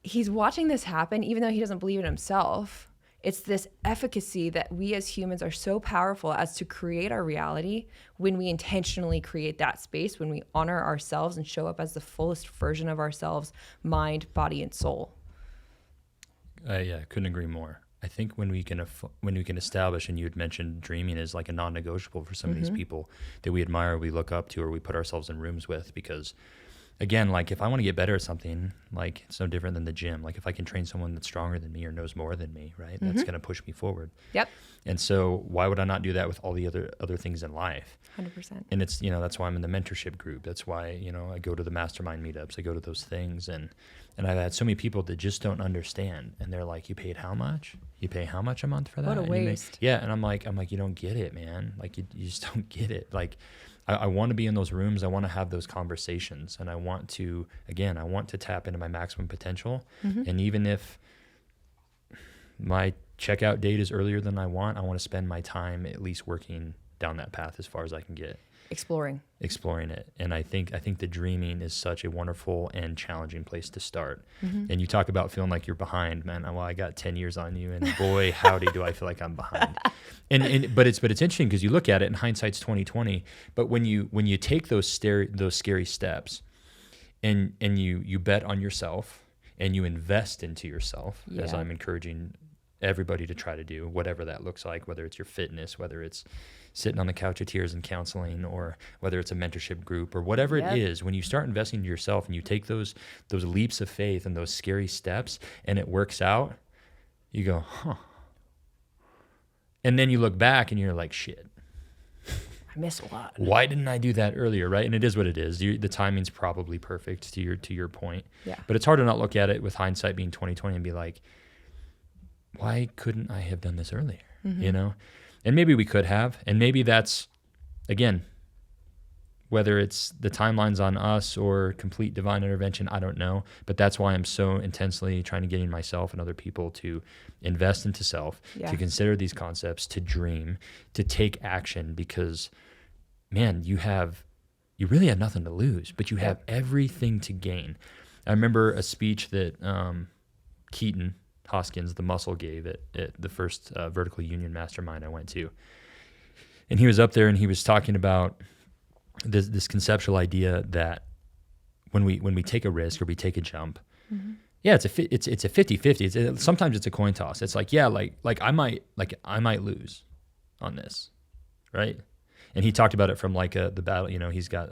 he's watching this happen, even though he doesn't believe it himself. It's this efficacy that we as humans are so powerful as to create our reality when we intentionally create that space, when we honor ourselves and show up as the fullest version of ourselves, mind, body, and soul. Yeah, couldn't agree more. I think when we can establish, and you had mentioned dreaming is like a non-negotiable for some of these people that we admire, we look up to, or we put ourselves in rooms with, because again, like if I want to get better at something, like it's no different than the gym. Like if I can train someone that's stronger than me or knows more than me, right? That's going to push me forward. Yep. And so why would I not do that with all the other things in life? 100%. And it's, that's why I'm in the mentorship group. That's why, I go to the mastermind meetups. I go to those things. And I've had so many people that just don't understand. And they're like, you paid how much? You pay how much a month for that? What a waste. Yeah. And I'm like, you don't get it, man. Like you just don't get it. Like I want to be in those rooms. I want to have those conversations, and I want to tap into my maximum potential. And even if my checkout date is earlier than I want to spend my time at least working down that path as far as I can get. Exploring it. And I think the dreaming is such a wonderful and challenging place to start. And you talk about feeling like you're behind, man. Well, I got 10 years on you, and boy, howdy do I feel like I'm behind. But it's interesting because you look at it, and hindsight's 20/20. But when you take those scary steps, and you bet on yourself and you invest into yourself, as I'm encouraging everybody to try to do, whatever that looks like, whether it's your fitness, whether it's sitting on the couch of tears and counseling, or whether it's a mentorship group, or whatever it is, when you start investing in yourself and you take those leaps of faith and those scary steps and it works out, you go, huh. And then you look back and you're like, shit. I missed a lot. Why didn't I do that earlier, right? And it is what it is. The timing's probably perfect to your point. Yeah. But it's hard to not look at it with hindsight being 20/20 and be like, why couldn't I have done this earlier? And maybe we could have, and maybe that's, again, whether it's the timelines on us or complete divine intervention, I don't know. But that's why I'm so intensely trying to get in myself and other people to invest into self, to consider these concepts, to dream, to take action, because, man, you really have nothing to lose, but you have everything to gain. I remember a speech that Keaton Hoskins, the muscle, gave at the first vertical union mastermind I went to. And he was up there and he was talking about this conceptual idea that when we take a risk or we take a jump, it's a 50-50. Sometimes it's a coin toss. It's like, I might lose on this, right? And he talked about it from like the battle, he's got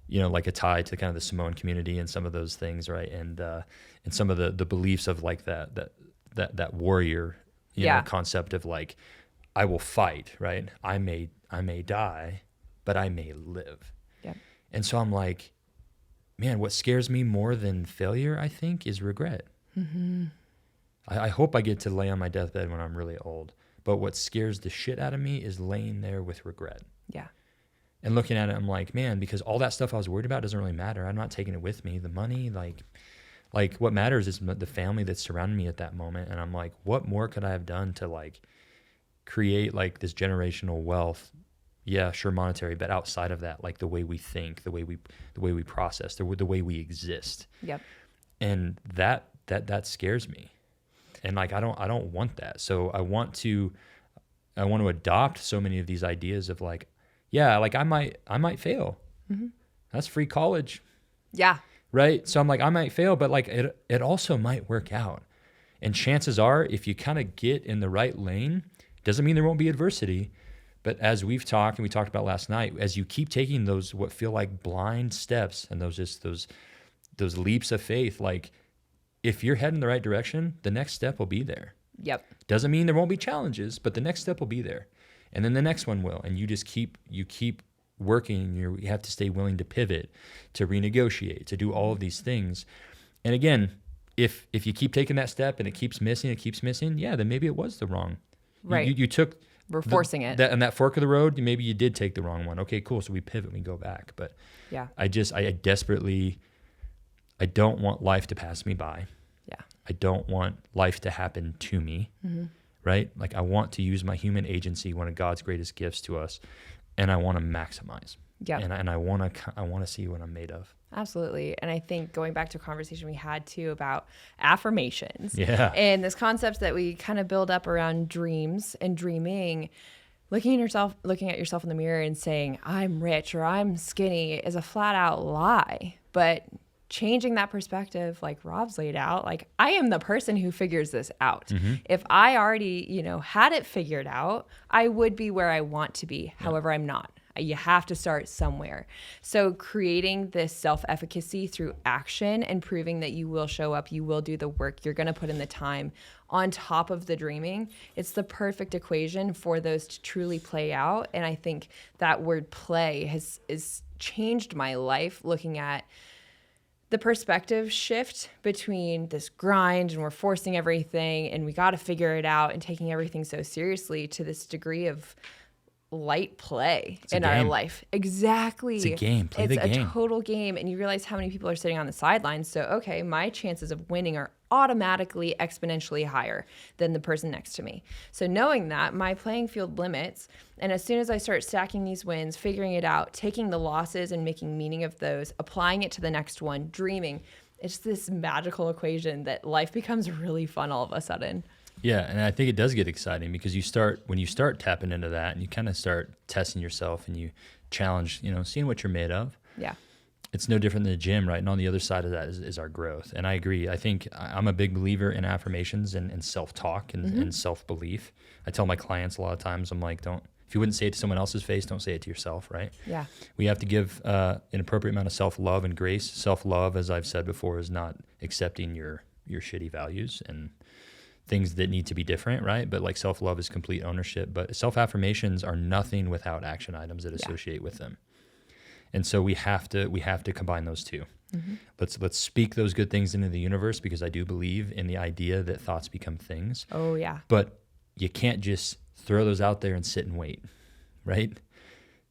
like a tie to kind of the Samoan community and some of those things, right? And some of the beliefs of like that warrior, concept of like, I will fight, right? I may die, but I may live. Yeah. And so I'm like, man, what scares me more than failure, I think, is regret. I hope I get to lay on my deathbed when I'm really old, but what scares the shit out of me is laying there with regret. Yeah. And looking at it, I'm like, man, because all that stuff I was worried about doesn't really matter. I'm not taking it with me. The money, like what matters is the family that's surrounding me at that moment. And I'm like, what more could I have done to like create like this generational wealth? Yeah, sure, monetary, but outside of that, like the way we think, the way we process, the way we exist. Yep. And that scares me. And like I don't want that. So I want to adopt so many of these ideas of like, yeah, like I might fail. That's free college. Yeah. Right? So I'm like, I might fail, but like it also might work out. And chances are, if you kind of get in the right lane, doesn't mean there won't be adversity. But as we've talked and we talked about last night, as you keep taking those what feel like blind steps and those leaps of faith, like if you're heading the right direction, the next step will be there. Yep. Doesn't mean there won't be challenges, but the next step will be there. And then the next one will. And you just keep working. You have to stay willing to pivot, to renegotiate, to do all of these things. And again, if you keep taking that step and it keeps missing, yeah, then maybe it was the wrong. Right. You took. We're forcing it. That fork of the road, maybe you did take the wrong one. Okay, cool. So we pivot, we go back. But yeah, I desperately, I don't want life to pass me by. Yeah. I don't want life to happen to me, right? Like I want to use my human agency, one of God's greatest gifts to us, and I want to maximize. Yeah. And I want to see what I'm made of. Absolutely. And I think going back to a conversation we had too about affirmations. Yeah. And this concept that we kind of build up around dreams and dreaming, looking at yourself in the mirror and saying, I'm rich or I'm skinny is a flat out lie. But changing that perspective, like Rob's laid out, like I am the person who figures this out. If I already, had it figured out, I would be where I want to be. However, I'm not. You have to start somewhere. So creating this self-efficacy through action and proving that you will show up, you will do the work, you're going to put in the time on top of the dreaming. It's the perfect equation for those to truly play out. And I think that word play has changed my life, looking at the perspective shift between this grind and we're forcing everything and we got to figure it out and taking everything so seriously to this degree of light play in our life. Exactly. It's a game. Play the game. It's a total game. And you realize how many people are sitting on the sidelines. So, okay, my chances of winning are automatically exponentially higher than the person next to me. So knowing that, my playing field limits. And as soon as I start stacking these wins, figuring it out, taking the losses and making meaning of those, applying it to the next one, dreaming, it's this magical equation that life becomes really fun all of a sudden. Yeah, and I think it does get exciting because when you start tapping into that and you kind of start testing yourself and you challenge, seeing what you're made of. Yeah. It's no different than the gym, right? And on the other side of that is our growth. And I agree. I think I'm a big believer in affirmations and self-talk and self-belief. I tell my clients a lot of times, I'm like, if you wouldn't say it to someone else's face, don't say it to yourself, right? Yeah. We have to give an appropriate amount of self-love and grace. Self-love, as I've said before, is not accepting your shitty values and things that need to be different, right? But like self-love is complete ownership. But self-affirmations are nothing without action items that associate with them. And so we have to combine those two. Let's speak those good things into the universe because I do believe in the idea that thoughts become things. Oh yeah. But you can't just throw those out there and sit and wait, right?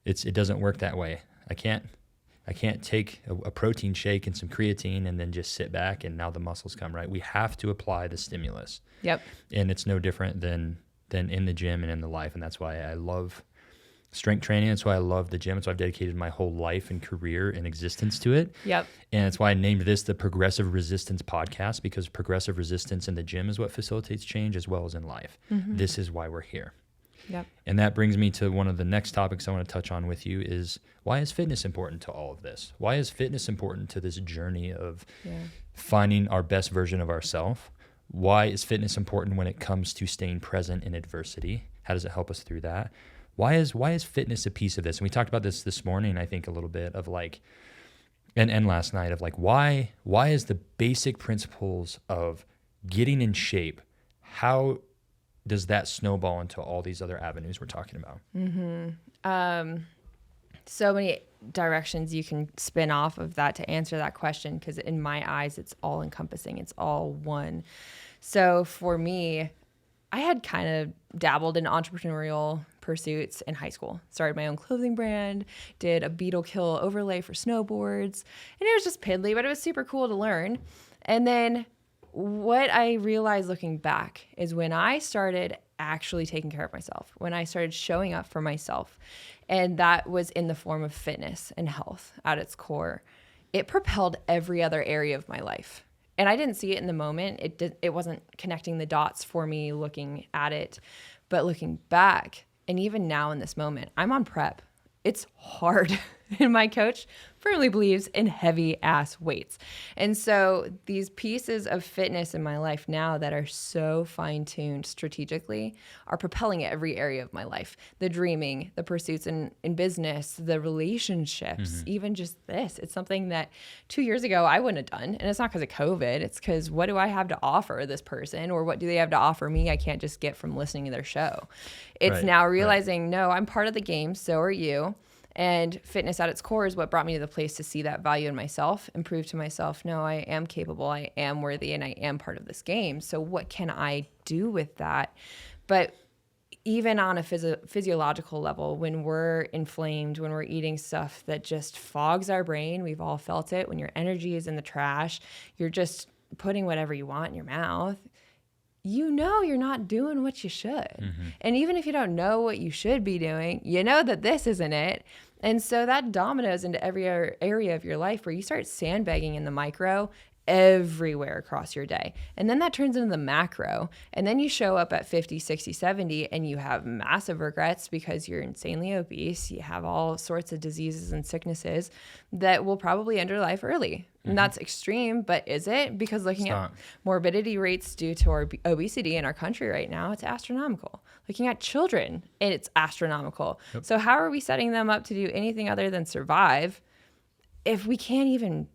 It doesn't work that way. I can't take a protein shake and some creatine and then just sit back and now the muscles come, right? We have to apply the stimulus. Yep. And it's no different than in the gym and in the life. And that's why I love strength training. That's why I love the gym. That's why I've dedicated my whole life and career and existence to it. Yep. And that's why I named this the Progressive Resistance Podcast, because progressive resistance in the gym is what facilitates change as well as in life. This is why we're here. Yep. And that brings me to one of the next topics I want to touch on with you is why is fitness important to all of this? Why is fitness important to this journey of finding our best version of ourselves? Why is fitness important when it comes to staying present in adversity? How does it help us through that? Why is fitness a piece of this? And we talked about this morning, I think, a little bit of like, and last night of like, why is the basic principles of getting in shape, how does that snowball into all these other avenues we're talking about? So many directions you can spin off of that to answer that question, because in my eyes, it's all encompassing. It's all one. So for me, I had kind of dabbled in entrepreneurial pursuits in high school. Started my own clothing brand, did a beetle kill overlay for snowboards, and it was just piddly, but it was super cool to learn. And then what I realized looking back is when I started actually taking care of myself, when I started showing up for myself, and that was in the form of fitness and health at its core, it propelled every other area of my life. And I didn't see it in the moment. It wasn't connecting the dots for me looking at it, but looking back, and even now in this moment, I'm on prep. It's hard. And my coach firmly believes in heavy ass weights. And so these pieces of fitness in my life now that are so fine-tuned strategically are propelling every area of my life. The dreaming, the pursuits in business, the relationships, even just this. It's something that 2 years ago I wouldn't have done. And it's not because of COVID. It's because what do I have to offer this person, or what do they have to offer me I can't just get from listening to their show? It's now realizing, no, I'm part of the game. So are you. And fitness at its core is what brought me to the place to see that value in myself and prove to myself, no, I am capable, I am worthy, and I am part of this game. So what can I do with that? But even on a physiological level, when we're inflamed, when we're eating stuff that just fogs our brain, we've all felt it. When your energy is in the trash, you're just putting whatever you want in your mouth. You know you're not doing what you should. Mm-hmm. And even if you don't know what you should be doing, you know that this isn't it. And so that dominoes into every area of your life where you start sandbagging in the micro everywhere across your day. And then that turns into the macro. And then you show up at 50, 60, 70, and you have massive regrets because you're insanely obese. You have all sorts of diseases and sicknesses that will probably end your life early. Mm-hmm. And that's extreme, but is it? Because looking at morbidity rates due to our obesity in our country right now, it's astronomical. Looking at children, it's astronomical. Yep. So how are we setting them up to do anything other than survive if we can't even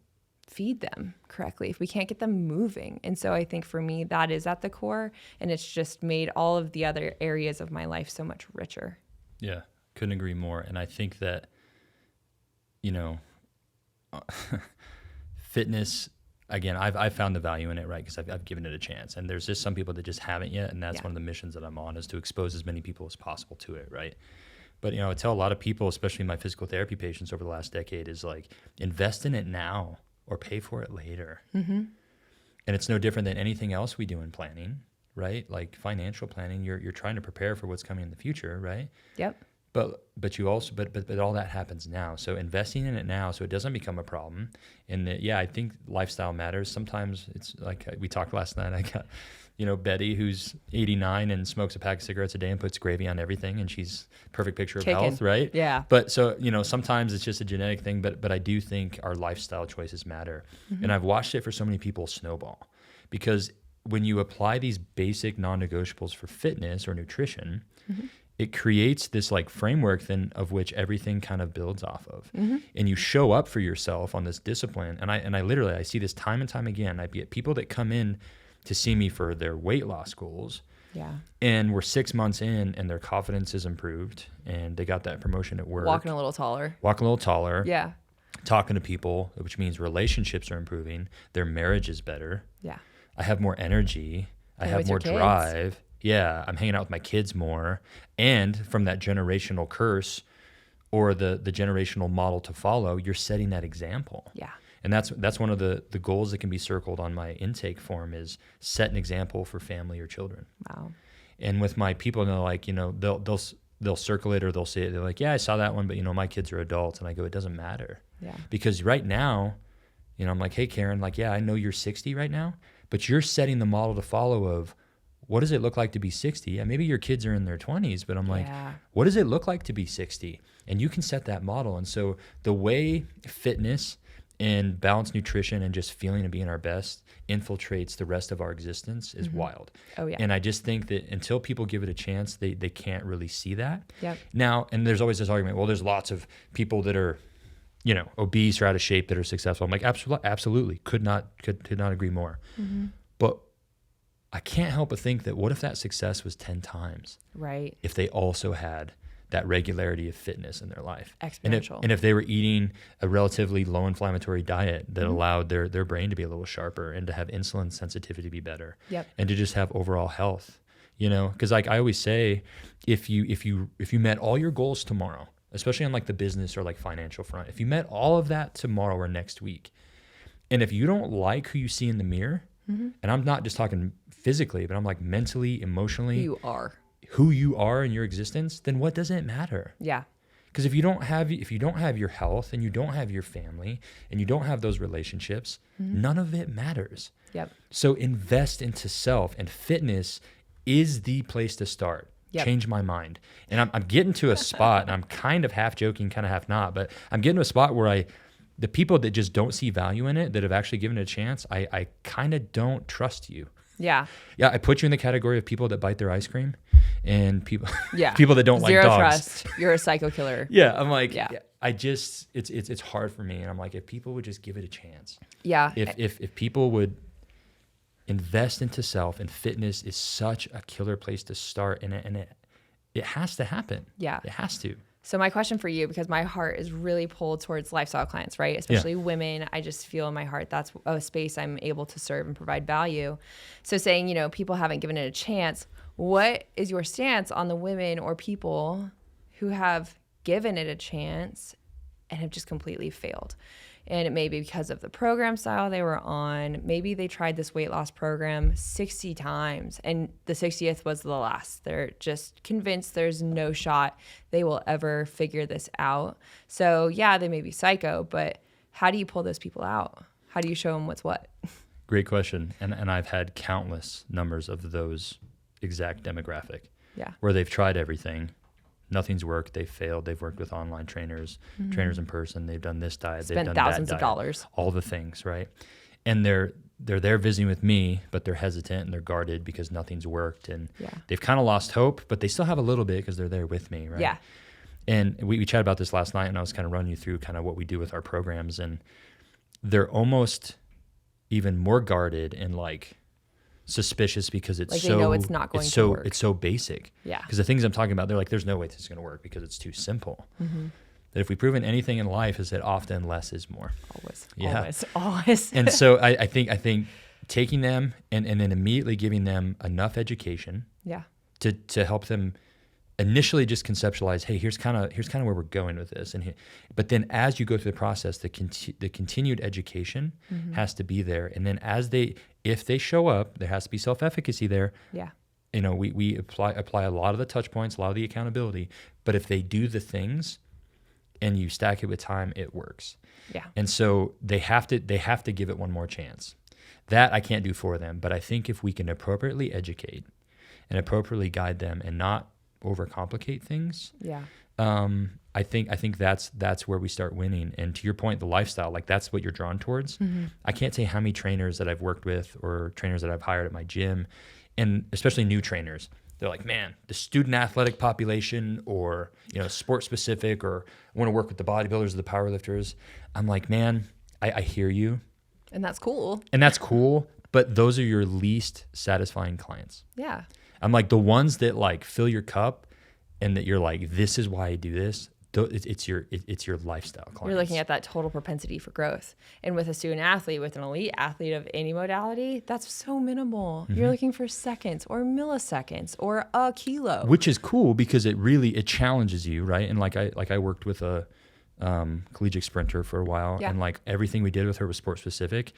feed them correctly, if we can't get them moving? And so I think for me, that is at the core, and it's just made all of the other areas of my life so much richer. Yeah, couldn't agree more. And I think that, fitness, again, I've found the value in it, right? Because I've given it a chance. And there's just some people that just haven't yet. And that's one of the missions that I'm on, is to expose as many people as possible to it, right? But, I tell a lot of people, especially my physical therapy patients over the last decade, is like, invest in it now or pay for it later. Mm-hmm. And it's no different than anything else we do in planning, right? Like financial planning, you're trying to prepare for what's coming in the future, right? Yep. But you also, but all that happens now. So investing in it now so it doesn't become a problem. And I think lifestyle matters. Sometimes it's like we talked last night, I got, Betty, who's 89 and smokes a pack of cigarettes a day and puts gravy on everything, and she's perfect picture of health, right? Yeah. But so, sometimes it's just a genetic thing, but I do think our lifestyle choices matter. Mm-hmm. And I've watched it for so many people snowball, because when you apply these basic non-negotiables for fitness or nutrition, mm-hmm. it creates this like framework then of which everything kind of builds off of. Mm-hmm. And you show up for yourself on this discipline. And I literally, I see this time and time again. I get people that come in to see me for their weight loss goals. Yeah. And we're 6 months in and their confidence is improved and they got that promotion at work. Walking a little taller. Yeah. Talking to people, which means relationships are improving. Their marriage is better. Yeah. I have more energy. I have more drive. Yeah. I'm hanging out with my kids more. And from that generational curse or the generational model to follow, you're setting that example. Yeah. And that's one of the goals that can be circled on my intake form, is set an example for family or children. Wow. And with my people, they're like, they'll circle it or they'll say it. They're like, yeah, I saw that one, but my kids are adults. And I go, it doesn't matter. Yeah. Because right now, I'm like, hey, Karen, like, yeah, I know you're 60 right now, but you're setting the model to follow of what does it look like to be 60? Yeah, maybe your kids are in their 20s, but I'm like, what does it look like to be 60? And you can set that model. And so the way fitness and balanced nutrition and just feeling and being our best infiltrates the rest of our existence is mm-hmm. wild. Oh, yeah. And I just think that until people give it a chance, they can't really see that. Yep. Now, and there's always this argument, well, there's lots of people that are, obese or out of shape that are successful. I'm like, absolutely. Could not agree more. Mm-hmm. But I can't help but think that what if that success was 10 times? Right. If they also had that regularity of fitness in their life. Exponential. And if they were eating a relatively low inflammatory diet that mm-hmm. allowed their brain to be a little sharper and to have insulin sensitivity be better. Yep. And to just have overall health, because like I always say, if you met all your goals tomorrow, especially on like the business or like financial front, if you met all of that tomorrow or next week, and if you don't like who you see in the mirror, mm-hmm. and I'm not just talking physically, but I'm like mentally, emotionally, who you are in your existence, then what does it matter? Yeah. Because if you don't have your health and you don't have your family and you don't have those relationships, mm-hmm. none of it matters. Yep. So invest into self, and fitness is the place to start. Yep. Change my mind. And I'm getting to a spot, and I'm kind of half joking, kind of half not, but I'm getting to a spot where the people that just don't see value in it, that have actually given it a chance, I kind of don't trust you. Yeah. Yeah, I put you in the category of people that bite their ice cream and people yeah. people that don't Zero like dogs. Trust. You're a psycho killer. Yeah, I'm like, I just it's hard for me, and I'm like, if people would just give it a chance. Yeah. If people would invest into self, and fitness is such a killer place to start, and it has to happen. Yeah. It has to. So my question for you, because my heart is really pulled towards lifestyle clients, right? Especially women. I just feel in my heart that's a space I'm able to serve and provide value. So saying, you know, people haven't given it a chance. What is your stance on the women or people who have given it a chance and have just completely failed? And it may be because of the program style they were on. Maybe they tried this weight loss program 60 times and the 60th was the last. They're just convinced there's no shot they will ever figure this out. So yeah, they may be psycho, but how do you pull those people out? How do you show them what's what? Great question. And I've had countless numbers of those exact demographic. Yeah. Where they've tried everything. Nothing's worked. They've failed. They've worked with online trainers, trainers in person. They've done this diet. They've done thousands that of diet, dollars. all the things, right? And they're there visiting with me, but they're hesitant and they're guarded because nothing's worked. And they've kind of lost hope, but they still have a little bit because they're there with me, right? Yeah. And we chatted about this last night, and I was kind of running you through kind of what we do with our programs. And they're almost even more guarded and like suspicious because it's like so, they know it's not going to work. It's so basic. Yeah. Because the things I'm talking about, they're like, there's no way this is going to work because it's too simple. That if we've proven anything in life is that often less is more. Always. And so I think taking them and then immediately giving them enough education to help them initially just conceptualize, hey, here's kind of where we're going with this. But then as you go through the process, the continued education has to be there. And then if they show up, there has to be self-efficacy there. Yeah. You know, we apply a lot of the touch points, a lot of the accountability. But if they do the things and you stack it with time, it works. Yeah. And so they have to give it one more chance. That I can't do for them. But I think if we can appropriately educate and appropriately guide them and not overcomplicate things. Yeah. I think that's where we start winning. And to your point, the lifestyle, like that's what you're drawn towards. I can't say how many trainers that I've worked with or trainers that I've hired at my gym, and especially new trainers. They're like, man, the student athletic population or, you know, sport specific, or I want to work with the bodybuilders or the powerlifters. I'm like, man, I hear you. And that's cool. But those are your least satisfying clients. Yeah. I'm like, the ones that like fill your cup and that you're like, this is why I do this. It's your lifestyle clients. You're looking at that total propensity for growth. And with a student athlete, with an elite athlete of any modality, that's so minimal. You're looking for seconds or milliseconds or a kilo. Which is cool because it challenges you, right? And like I worked with a collegiate sprinter for a while, and like everything we did with her was sport specific.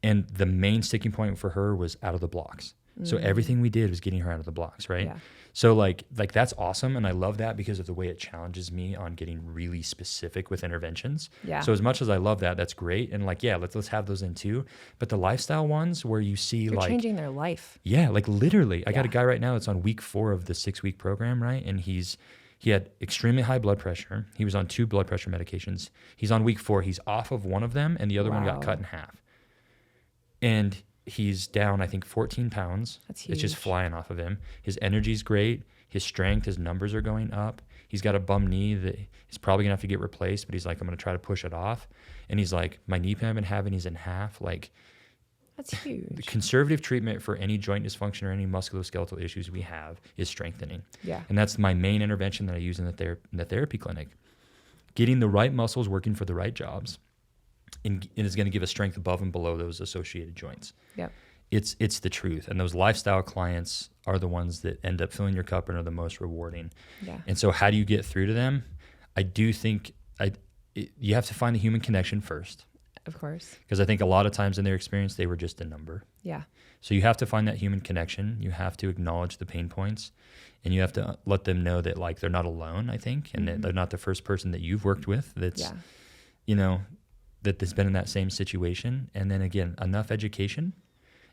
And the main sticking point for her was out of the blocks. So everything we did was getting her out of the blocks, right? Yeah. So like that's awesome, and I love that because of the way it challenges me on getting really specific with interventions. Yeah. So as much as I love that, that's great, and like let's have those in too. But the lifestyle ones where you see you're changing their life. Yeah, like literally, I got a guy right now that's on week 4 of the 6-week program, right? And he had extremely high blood pressure. He was on 2 blood pressure medications. He's on week 4. He's off of one of them, and the other one got cut in half. And he's down, I think, 14 pounds. That's huge. It's just flying off of him. His energy's great. His strength, his numbers are going up. He's got a bum knee that he's probably going to have to get replaced, but he's like, I'm going to try to push it off. And he's like, my knee pain I've been having is in half. Like, that's huge. The conservative treatment for any joint dysfunction or any musculoskeletal issues we have is strengthening. Yeah. And that's my main intervention that I use in the therapy clinic. Getting the right muscles working for the right jobs. And is going to give us strength above and below those associated joints. Yep. It's the truth. And those lifestyle clients are the ones that end up filling your cup and are the most rewarding. Yeah. And so how do you get through to them? I do think you have to find the human connection first. Of course. Because I think a lot of times in their experience, they were just a number. Yeah. So you have to find that human connection. You have to acknowledge the pain points. And you have to let them know that like they're not alone, I think. And that they're not the first person that you've worked with that's, that's been in that same situation. And then again, enough education,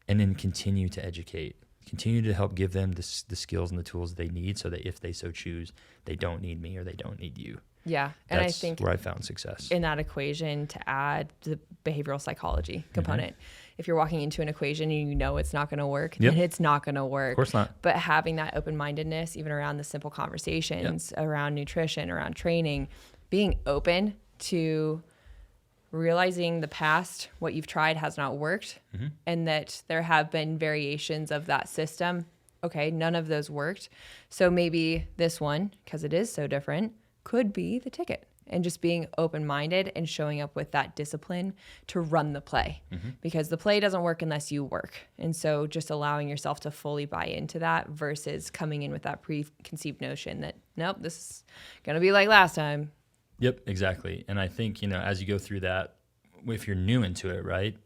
and then continue to educate, continue to help give them the skills and the tools they need so that if they so choose, they don't need me or they don't need you. Yeah. And that's I think where I found success. In that equation, to add the behavioral psychology component. If you're walking into an equation and you know it's not going to work, then it's not going to work. Of course not. But having that open-mindedness, even around the simple conversations, around nutrition, around training, being open to realizing the past, what you've tried has not worked, and that there have been variations of that system. Okay, none of those worked. So maybe this one, because it is so different, could be the ticket. And just being open-minded and showing up with that discipline to run the play, because the play doesn't work unless you work. And so just allowing yourself to fully buy into that versus coming in with that preconceived notion that, nope, this is going to be like last time. Yep, exactly. And I think, as you go through that, if you're new into it, right,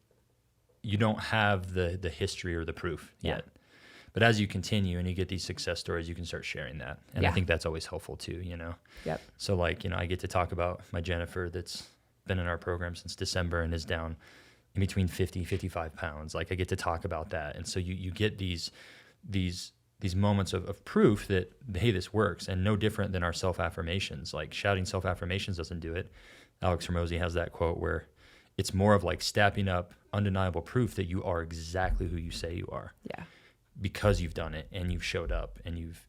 you don't have the history or the proof yet. But as you continue and you get these success stories, you can start sharing that. And I think that's always helpful too, Yep. So like, I get to talk about my Jennifer that's been in our program since December and is down in between 50, 55 pounds. Like I get to talk about that. And so you get these moments of proof that, hey, this works, and no different than our self-affirmations. Like shouting self-affirmations doesn't do it. Alex Hormozy has that quote where it's more of like stepping up undeniable proof that you are exactly who you say you are. Yeah. Because you've done it and you've showed up and you've,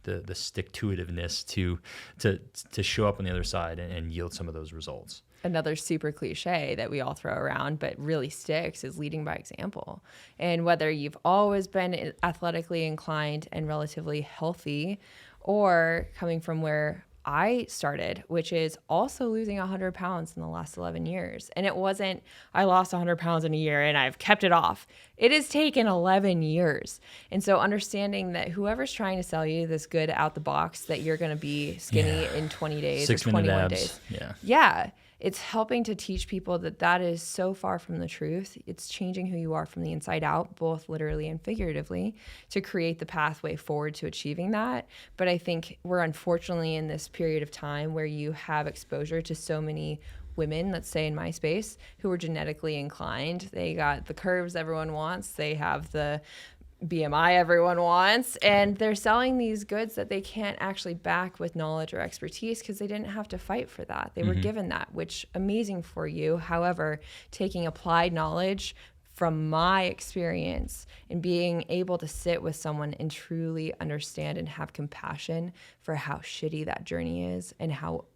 the stick-to-itiveness to show up on the other side and yield some of those results. Another super cliche that we all throw around but really sticks is leading by example. And whether you've always been athletically inclined and relatively healthy, or coming from where I started, which is also losing 100 pounds in the last 11 years. And it wasn't, I lost 100 pounds in a year and I've kept it off. It has taken 11 years. And so understanding that whoever's trying to sell you this good out the box that you're going to be skinny in 20 days or 21 days. Yeah. It's helping to teach people that is so far from the truth. It's changing who you are from the inside out, both literally and figuratively, to create the pathway forward to achieving that. But I think we're unfortunately in this period of time where you have exposure to so many women, let's say in my space, who are genetically inclined. They got the curves everyone wants. They have the BMI everyone wants, and they're selling these goods that they can't actually back with knowledge or expertise because they didn't have to fight for that. They were given that, which amazing for you. However, taking applied knowledge from my experience and being able to sit with someone and truly understand and have compassion for how shitty that journey is and how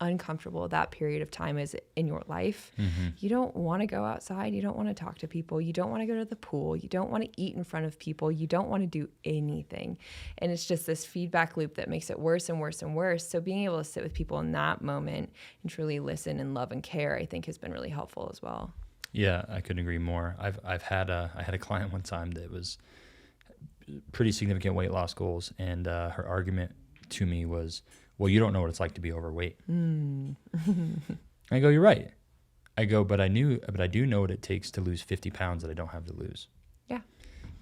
uncomfortable that period of time is in your life. You don't want to go outside. You don't want to talk to people. You don't want to go to the pool. You don't want to eat in front of people. You don't want to do anything. And it's just this feedback loop that makes it worse and worse and worse. So being able to sit with people in that moment and truly listen and love and care, I think has been really helpful as well. Yeah, I couldn't agree more. I had a client one time that was pretty significant weight loss goals, and her argument to me was, well, you don't know what it's like to be overweight. I go, you're right. I go, but I do know what it takes to lose 50 pounds that I don't have to lose. Yeah.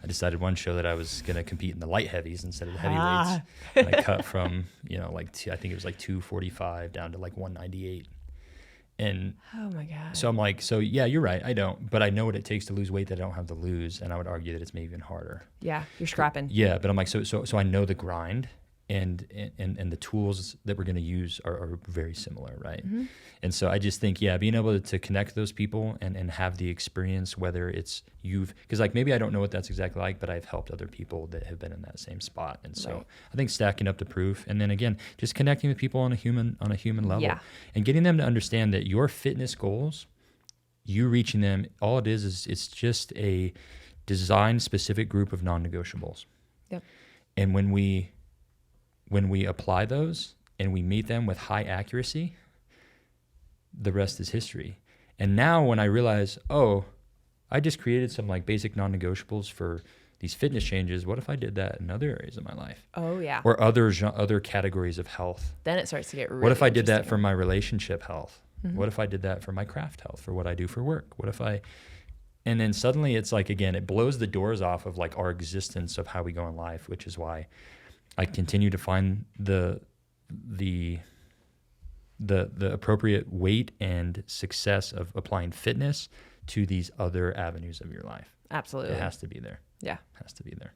I decided one show that I was going to compete in the light heavies instead of the heavyweights. And I cut from, I think it was like 245 down to like 198. And oh my God. So I'm like, so yeah, you're right. I don't, but I know what it takes to lose weight that I don't have to lose. And I would argue that it's maybe even harder. Yeah. You're scrapping. Yeah. But I'm like, so I know the grind. And the tools that we're going to use are very similar, right? And so I just think, being able to connect those people and have the experience, whether it's because like maybe I don't know what that's exactly like, but I've helped other people that have been in that same spot. And so I think stacking up the proof, and then again, just connecting with people on a human level, and getting them to understand that your fitness goals, you reaching them, all it is it's just a design specific group of non-negotiables. Yep. And when we apply those and we meet them with high accuracy, the rest is history. And now when I realize, I just created some like basic non-negotiables for these fitness changes, what if I did that in other areas of my life? Oh yeah. Or other categories of health. Then it starts to get really What if I did that for my relationship health? What if I did that for my craft health, for what I do for work? And then suddenly it's like, again, it blows the doors off of like our existence of how we go in life, which is why I continue to find the appropriate weight and success of applying fitness to these other avenues of your life. Absolutely. It has to be there. Yeah. It has to be there.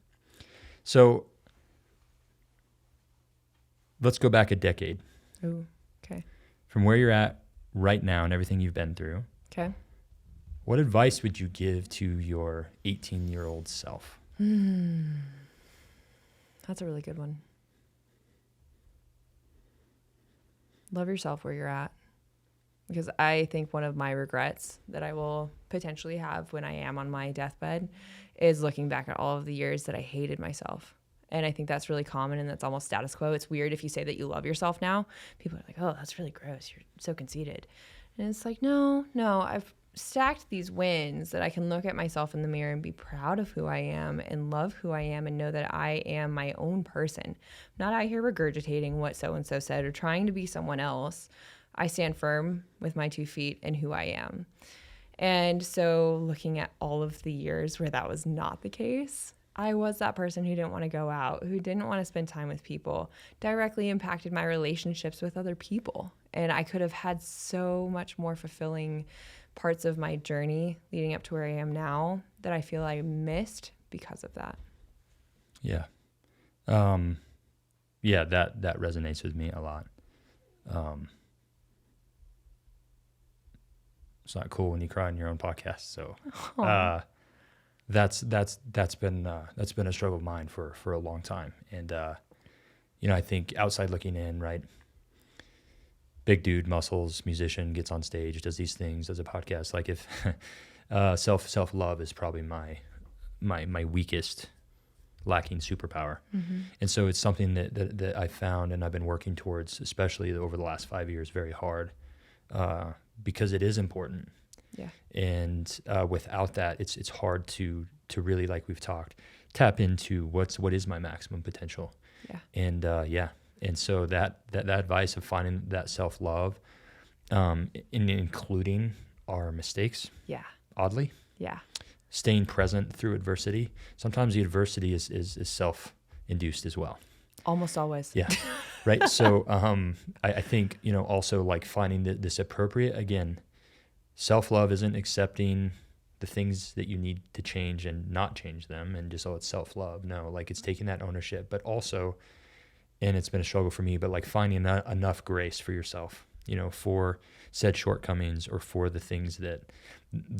So let's go back a decade. Ooh, okay. From where you're at right now and everything you've been through. Okay. What advice would you give to your 18-year-old self? That's a really good one. Love yourself where you're at. Because I think one of my regrets that I will potentially have when I am on my deathbed is looking back at all of the years that I hated myself And I think that's really common, and that's almost status quo. It's weird if you say that you love yourself now. People are like, oh, that's really gross. You're so conceited. And it's like, no, I've stacked these wins that I can look at myself in the mirror and be proud of who I am and love who I am and know that I am my own person. I'm not out here regurgitating what so-and-so said or trying to be someone else. I stand firm with my 2 feet and who I am. And so looking at all of the years where that was not the case, I was that person who didn't want to go out, who didn't want to spend time with people, directly impacted my relationships with other people. And I could have had so much more fulfilling parts of my journey leading up to where I am now that I feel I missed because of that. Yeah. Yeah, that resonates with me a lot. It's not cool when you cry on your own podcast. So, that's been a struggle of mine for a long time. And, I think outside looking in, right? Big dude, muscles, musician, gets on stage, does these things, does a podcast. Like if self-love is probably my weakest lacking superpower. Mm-hmm. And so it's something that I found and I've been working towards, especially over the last 5 years, very hard, because it is important. Yeah. And without that, it's hard to really, like we've talked, tap into what is my maximum potential. Yeah. And and so that advice of finding that self-love, including our mistakes. Yeah. Oddly. Yeah. Staying present through adversity. Sometimes the adversity is self-induced as well. Almost always. Yeah. Right. So I think, also like finding this appropriate, again, self-love isn't accepting the things that you need to change and not change them and just, it's self-love. No, like it's taking that ownership, but also, and it's been a struggle for me, but like finding enough grace for yourself, for said shortcomings or for the things that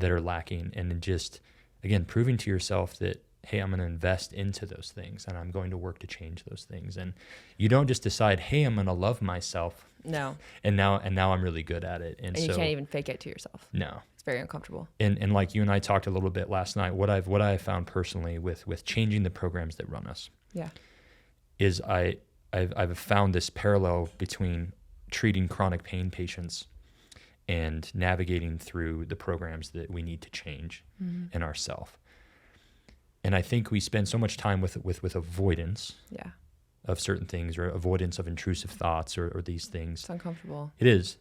are lacking. And then just, again, proving to yourself that, hey, I'm going to invest into those things and I'm going to work to change those things. And you don't just decide, hey, I'm going to love myself. No. And now I'm really good at it. And you can't even fake it to yourself. No. It's very uncomfortable. And like you and I talked a little bit last night, what I've found personally with changing the programs that run us. Yeah. Is I've found this parallel between treating chronic pain patients and navigating through the programs that we need to change in ourselves. And I think we spend so much time with avoidance of certain things or avoidance of intrusive thoughts or these things. It's uncomfortable. It is.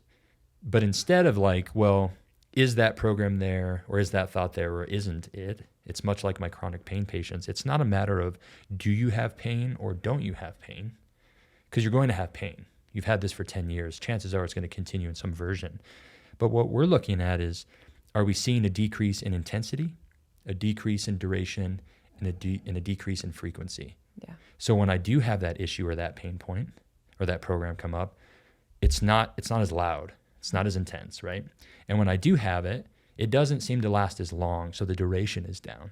But instead of like, well, is that program there or is that thought there or isn't it? It's much like my chronic pain patients. It's not a matter of do you have pain or don't you have pain? Because you're going to have pain. You've had this for 10 years. Chances are it's going to continue in some version. But what we're looking at is, are we seeing a decrease in intensity, a decrease in duration, and a decrease in frequency? Yeah. So when I do have that issue or that pain point or that program come up, it's not as loud. It's not as intense, right? And when I do have it, it doesn't seem to last as long. So the duration is down.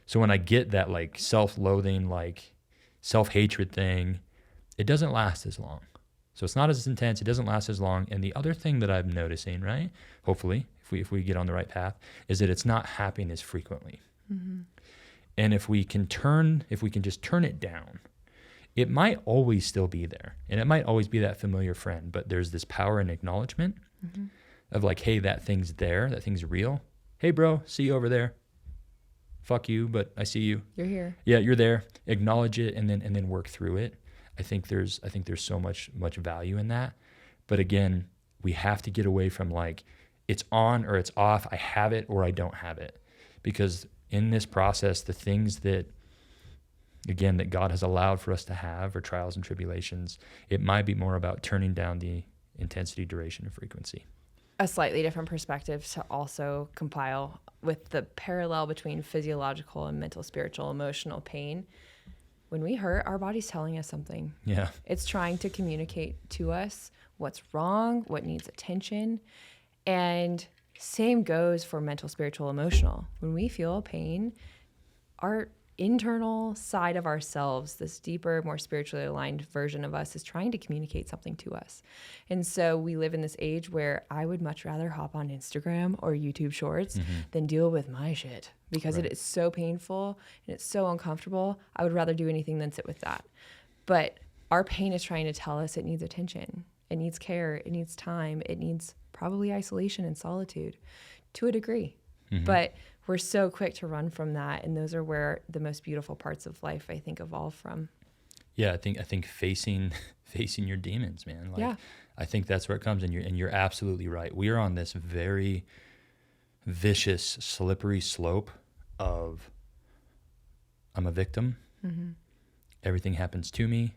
So when I get that like self-loathing, like self-hatred thing, it doesn't last as long. So it's not as intense. It doesn't last as long. And the other thing that I'm noticing, right, hopefully, if we get on the right path, is that it's not happening as frequently. Mm-hmm. And if we can just turn it down, it might always still be there. And it might always be that familiar friend. But there's this power in acknowledgement of like, hey, that thing's there. That thing's real. Hey, bro, see you over there. Fuck you, but I see you. You're here. Yeah, you're there. Acknowledge it and then work through it. I think there's so much value in that. But again, we have to get away from like it's on or it's off. I have it or I don't have it. Because in this process, the things that God has allowed for us to have are trials and tribulations. It might be more about turning down the intensity, duration, and frequency. A slightly different perspective to also compile with the parallel between physiological and mental, spiritual, emotional pain. When we hurt, our body's telling us something. Yeah. It's trying to communicate to us what's wrong, what needs attention. And same goes for mental, spiritual, emotional. When we feel pain, our internal side of ourselves, this deeper, more spiritually aligned version of us, is trying to communicate something to us. And so we live in this age where I would much rather hop on Instagram or YouTube Shorts than deal with my shit, because Right. it is so painful and it's so uncomfortable. I would rather do anything than sit with that. But our pain is trying to tell us it needs attention. It needs care. It needs time. It needs probably isolation and solitude to a degree. But we're so quick to run from that. And those are where the most beautiful parts of life, I think, evolve from. Yeah, I think facing your demons, man. Like, Yeah. I think that's where it comes. And you're absolutely right. We are on this very vicious, slippery slope of I'm a victim. Everything happens to me.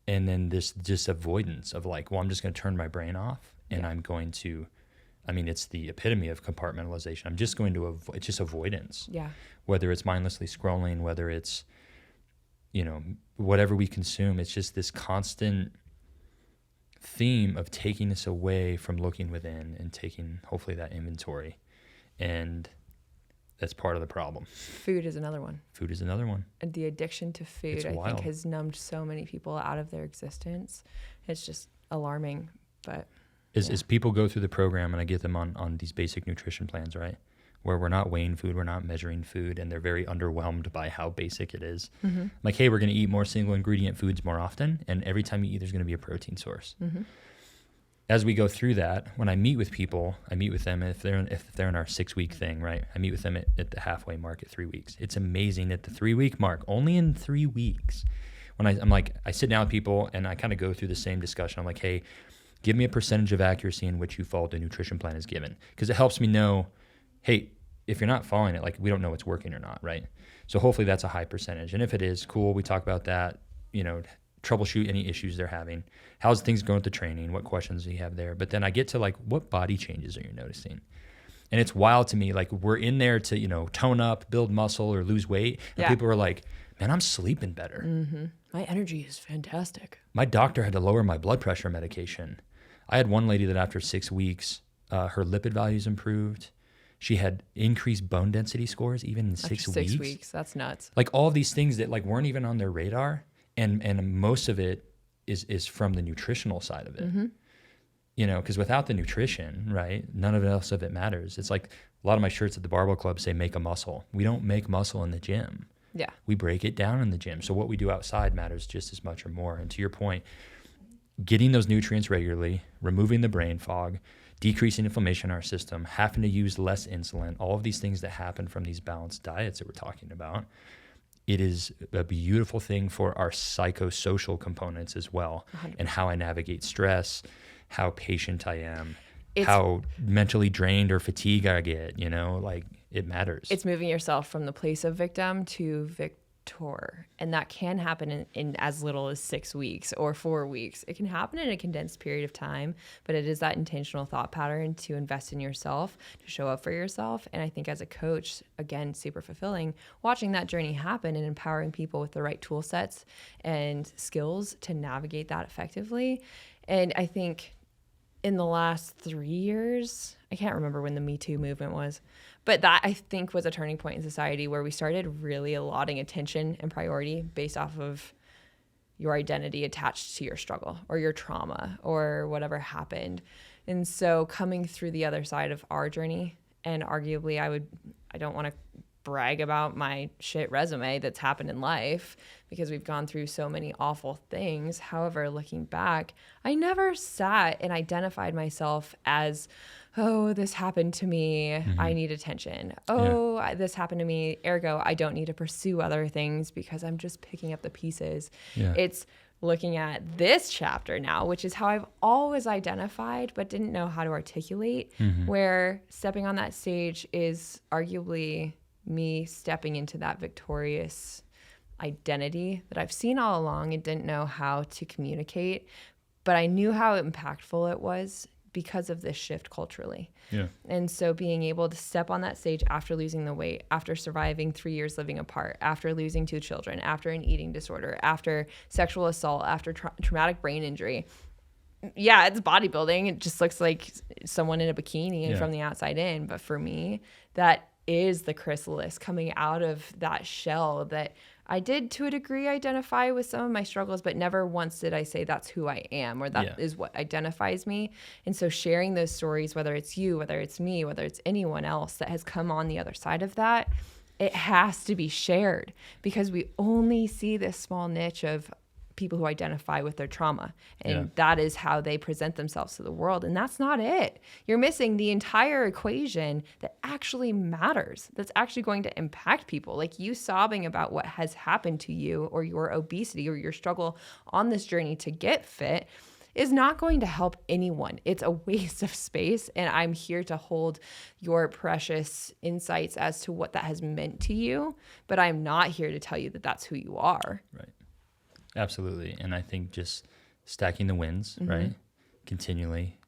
And then this just avoidance of like, well, I'm just going to turn my brain off and I'm going to, I mean, it's the epitome of compartmentalization. I'm just going to it's just avoidance. Yeah. Whether it's mindlessly scrolling, whether it's, you know, whatever we consume, it's just this constant theme of taking us away from looking within and taking hopefully that inventory. And that's part of the problem. Food is another one. Food is another one. And the addiction to food, It's I wild. think, has numbed so many people out of their existence. It's just alarming. But As people go through the program and I get them on these basic nutrition plans, right? Where we're not weighing food, we're not measuring food, and they're very underwhelmed by how basic it is. Like, hey, we're going to eat more single ingredient foods more often, and every time you eat, there's going to be a protein source. As we go through that, when I meet with people, I meet with them if they're in our 6-week thing, right? I meet with them at the halfway mark at 3 weeks. It's amazing at the 3-week mark, only in 3 weeks. When I'm like, I sit down with people and I kind of go through the same discussion. I'm like, hey, give me a percentage of accuracy in which you followed the nutrition plan is given, because it helps me know, hey, if you're not following it, like, we don't know what's working or not, right? So hopefully that's a high percentage. And if it is, cool, we talk about that, you know, troubleshoot any issues they're having. How's things going with the training? What questions do you have there? But then I get to like, what body changes are you noticing? And it's wild to me. Like, we're in there to, you know, tone up, build muscle or lose weight. And people are like, man, I'm sleeping better. my energy is fantastic. My doctor had to lower my blood pressure medication. I had one lady that after 6 weeks, her lipid values improved. She had increased bone density scores even in 6 weeks. 6 weeks. That's nuts. Like, all of these things that like weren't even on their radar. And most of it is from the nutritional side of it. You know, because without the nutrition, right, none of else of it matters. It's like a lot of my shirts at the barbell club say make a muscle. We don't make muscle in the gym. Yeah. We break it down in the gym. So what we do outside matters just as much or more. And to your point, getting those nutrients regularly, removing the brain fog, decreasing inflammation in our system, having to use less insulin, all of these things that happen from these balanced diets that we're talking about, it is a beautiful thing for our psychosocial components as well. 100%. And how I navigate stress, how patient I am, how mentally drained or fatigued I get, you know, like, it matters. It's moving yourself from the place of victim to victor. And that can happen in as little as 6 weeks or 4 weeks. It can happen in a condensed period of time, but it is that intentional thought pattern to invest in yourself, to show up for yourself. And I think as a coach, again, super fulfilling, watching that journey happen and empowering people with the right tool sets and skills to navigate that effectively. And I think in the last 3 years, I can't remember when the Me Too movement was, but that I think was a turning point in society where we started really allotting attention and priority based off of your identity attached to your struggle or your trauma or whatever happened. And so coming through the other side of our journey, and arguably I don't want to brag about my shit resume that's happened in life because we've gone through so many awful things. However, looking back, I never sat and identified myself as, oh, this happened to me, I need attention. Oh, this happened to me, ergo, I don't need to pursue other things because I'm just picking up the pieces. Yeah. It's looking at this chapter now, which is how I've always identified but didn't know how to articulate, where stepping on that stage is arguably me stepping into that victorious identity that I've seen all along and didn't know how to communicate, but I knew how impactful it was because of this shift culturally. Yeah. And so being able to step on that stage after losing the weight, after surviving 3 years living apart, after losing 2 children, after an eating disorder, after sexual assault, after traumatic brain injury. Yeah, it's bodybuilding. It just looks like someone in a bikini and from the outside in. But for me, that is the chrysalis coming out of that shell that I did to a degree identify with some of my struggles, but never once did I say that's who I am or that is what identifies me. And so sharing those stories, whether it's you, whether it's me, whether it's anyone else that has come on the other side of that, it has to be shared, because we only see this small niche of people who identify with their trauma, and that is how they present themselves to the world. And that's not it. You're missing the entire equation that actually matters, that's actually going to impact people. Like you sobbing about what has happened to you, or your obesity, or your struggle on this journey to get fit, is not going to help anyone. It's a waste of space. And I'm here to hold your precious insights as to what that has meant to you, but I'm not here to tell you that that's who you are. Right. Absolutely. And I think just stacking the wins, right? Continually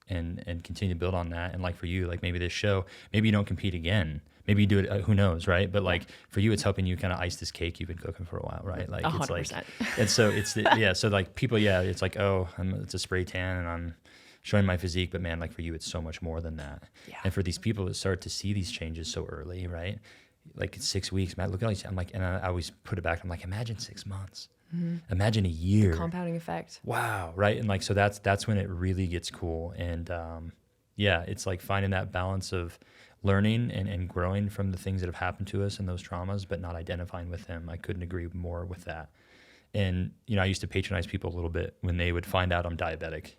and continue to build on that. And like for you, like maybe this show, maybe you don't compete again. Maybe you do it, who knows, right? But like for you, it's helping you kind of ice this cake you've been cooking for a while, right? Like 100%. It's like, and so it's, so like people, it's like, oh, it's a spray tan and I'm showing my physique, but man, like for you, it's so much more than that. Yeah. And for these people that start to see these changes so early, right? Like 6 weeks, Matt, look at all these, I'm like, and I always put it back. I'm like, imagine 6 months. Imagine a year. The compounding effect. Wow. Right. And like, so that's when it really gets cool. And it's like finding that balance of learning and growing from the things that have happened to us and those traumas, but not identifying with them. I couldn't agree more with that. And, I used to patronize people a little bit when they would find out I'm diabetic,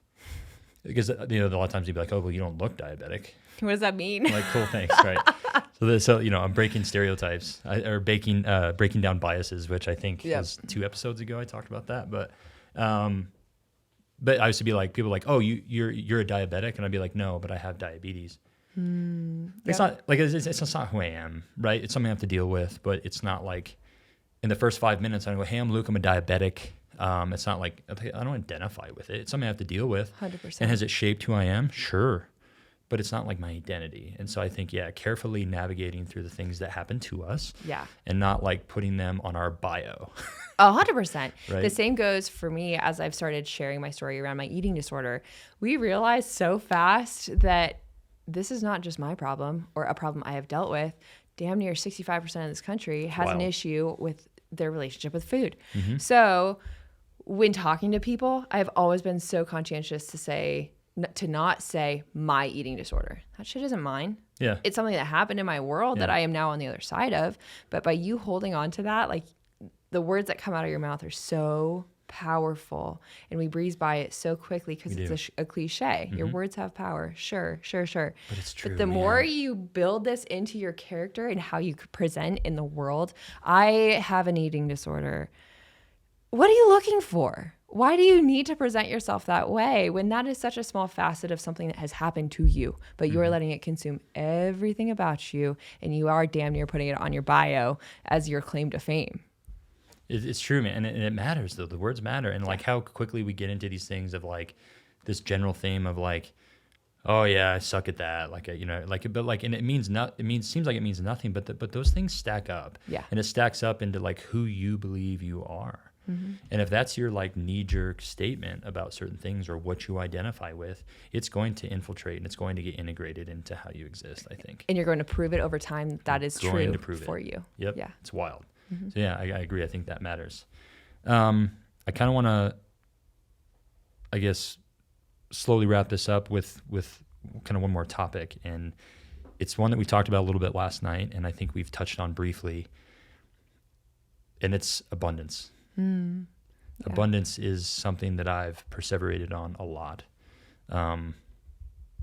because, a lot of times they'd be like, oh, well, you don't look diabetic. What does that mean? Like, cool, thanks, right? So I'm breaking stereotypes, or breaking down biases, which I think was 2 episodes ago I talked about that. But I used to be like, people like, oh, you're a diabetic, and I'd be like, no, but I have diabetes. It's not like it's not who I am, right? It's something I have to deal with, but it's not like in the first 5 minutes I go, hey, I'm Luke, I'm a diabetic. It's not like I don't identify with it. It's something I have to deal with. 100%. And has it shaped who I am? Sure. But it's not like my identity. And so I think, carefully navigating through the things that happen to us. Yeah. And not like putting them on our bio. 100%. Right? The same goes for me as I've started sharing my story around my eating disorder. We realized so fast that this is not just my problem or a problem I have dealt with. Damn near 65% of this country has an issue with their relationship with food. So when talking to people, I've always been so conscientious to not say my eating disorder. That shit isn't mine. Yeah. It's something that happened in my world that I am now on the other side of. But by you holding on to that, like the words that come out of your mouth are so powerful, and we breeze by it so quickly because it's a cliche. Your words have power. Sure. But it's true. But the more you build this into your character and how you present in the world, I have an eating disorder. What are you looking for? Why do you need to present yourself that way when that is such a small facet of something that has happened to you, but you are letting it consume everything about you, and you are damn near putting it on your bio as your claim to fame? It's true, man. And it matters, though. The words matter. And like how quickly we get into these things of like this general theme of like, oh yeah, I suck at that. Like, and seems like it means nothing, but those things stack up. Yeah. And it stacks up into like who you believe you are. And if that's your like knee-jerk statement about certain things or what you identify with, it's going to infiltrate and it's going to get integrated into how you exist, I think. And you're going to prove it over time that is true for you. Yep. Yeah. It's wild. So I agree. I think that matters. I kind of want to, I guess, slowly wrap this up with kind of one more topic. And it's one that we talked about a little bit last night, and I think we've touched on briefly. And it's abundance. Abundance is something that I've perseverated on a lot. I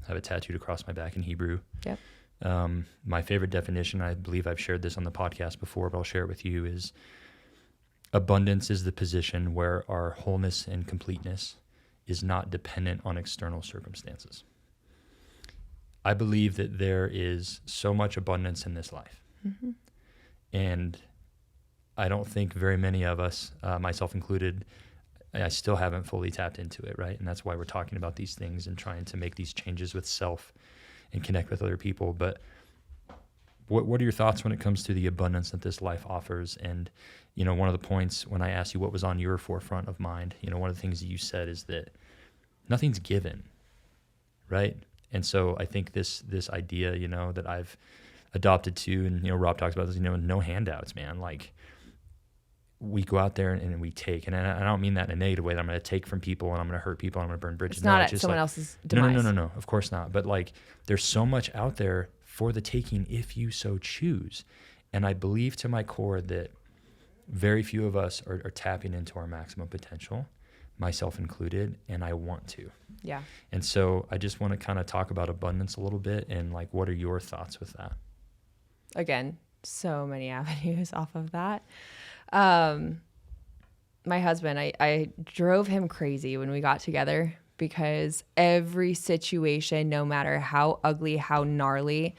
have it tattooed across my back in Hebrew. Yep. My favorite definition, I believe I've shared this on the podcast before, but I'll share it with you, is abundance is the position where our wholeness and completeness is not dependent on external circumstances. I believe that there is so much abundance in this life. And I don't think very many of us, myself included, I still haven't fully tapped into it, right? And that's why we're talking about these things and trying to make these changes with self and connect with other people. But what are your thoughts when it comes to the abundance that this life offers? And, one of the points when I asked you what was on your forefront of mind, one of the things that you said is that nothing's given, right? And so I think this idea, that I've adopted to, and, Rob talks about this, no handouts, man. Like, we go out there and we take, and I don't mean that in a negative way that I'm going to take from people and I'm going to hurt people and I'm going to burn bridges. It's not no, at just someone like, else's demise. No, of course not. But like, there's so much out there for the taking if you so choose. And I believe to my core that very few of us are tapping into our maximum potential, myself included, and I want to. Yeah. And so I just want to kind of talk about abundance a little bit, and like, what are your thoughts with that? Again, so many avenues off of that. My husband, I drove him crazy when we got together, because every situation, no matter how ugly, how gnarly,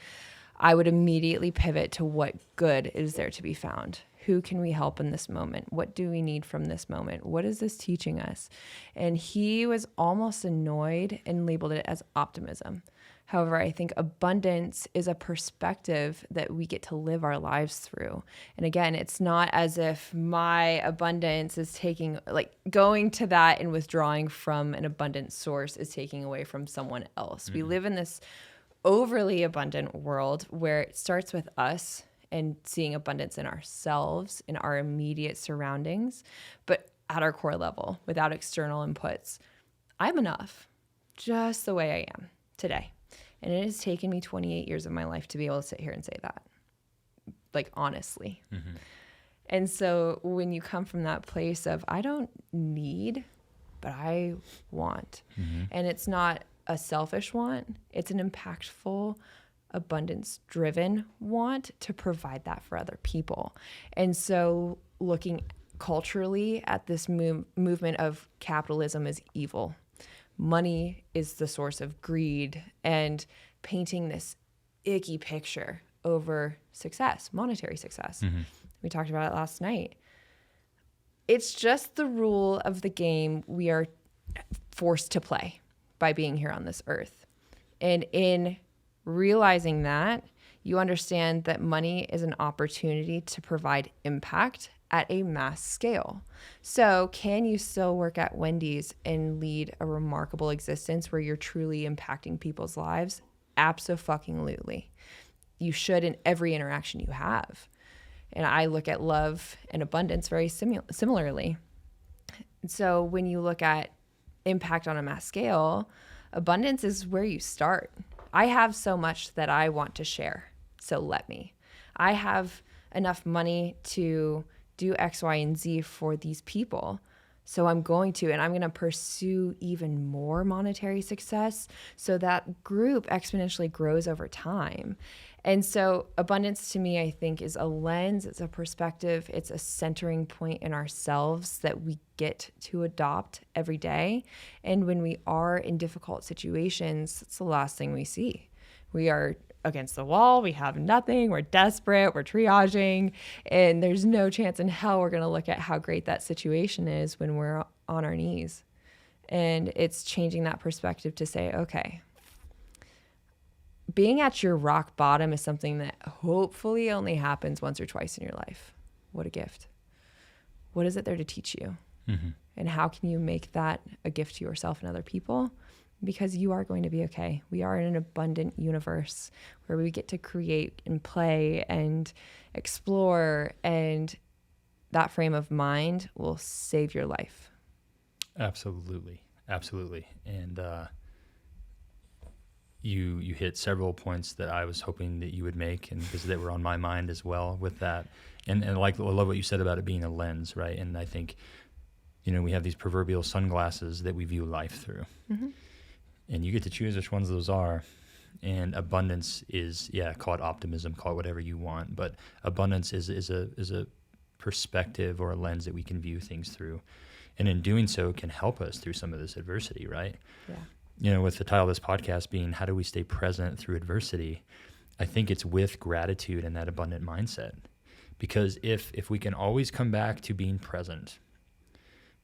I would immediately pivot to what good is there to be found. Who can we help in this moment? What do we need from this moment? What is this teaching us? And he was almost annoyed and labeled it as optimism. However, I think abundance is a perspective that we get to live our lives through. And again, it's not as if my abundance is taking, like going to that and withdrawing from an abundant source is taking away from someone else. We live in this overly abundant world where it starts with us and seeing abundance in ourselves, in our immediate surroundings, but at our core level, without external inputs. I'm enough, just the way I am today. And it has taken me 28 years of my life to be able to sit here and say that, like, honestly. Mm-hmm. And so when you come from that place of, I don't need, but I want, and it's not a selfish want, it's an impactful, abundance-driven want to provide that for other people. And so looking culturally at this movement of capitalism as evil, money is the source of greed, and painting this icky picture over success, monetary success. Mm-hmm. We talked about it last night. It's just the rule of the game we are forced to play by being here on this earth. And in realizing that, you understand that money is an opportunity to provide impact at a mass scale. So can you still work at Wendy's and lead a remarkable existence where you're truly impacting people's lives? Abso-fucking-lutely. You should in every interaction you have. And I look at love and abundance very similarly. So when you look at impact on a mass scale, abundance is where you start. I have so much that I want to share, so let me. I have enough money to do X, Y, and Z for these people. So I'm going to, and I'm going to pursue even more monetary success so that group exponentially grows over time. And so abundance to me, I think, is a lens, it's a perspective, it's a centering point in ourselves that we get to adopt every day. And when we are in difficult situations, it's the last thing we see. We are against the wall, we have nothing, we're desperate, we're triaging, and there's no chance in hell we're going to look at how great that situation is when we're on our knees. And it's changing that perspective to say, okay, being at your rock bottom is something that hopefully only happens once or twice in your life. What a gift. What is it there to teach you? Mm-hmm. And how can you make that a gift to yourself and other people? Because you are going to be okay. We are in an abundant universe where we get to create and play and explore, and that frame of mind will save your life. Absolutely. And you hit several points that I was hoping that you would make, and because they were on my mind as well with that. And like, I love what you said about it being a lens, right? And I think, we have these proverbial sunglasses that we view life through. Mm-hmm. And you get to choose which ones those are. And abundance is, call it optimism, call it whatever you want. But abundance is a perspective or a lens that we can view things through. And in doing so can help us through some of this adversity, right? Yeah. With the title of this podcast being, how do we stay present through adversity? I think it's with gratitude and that abundant mindset. Because if we can always come back to being present,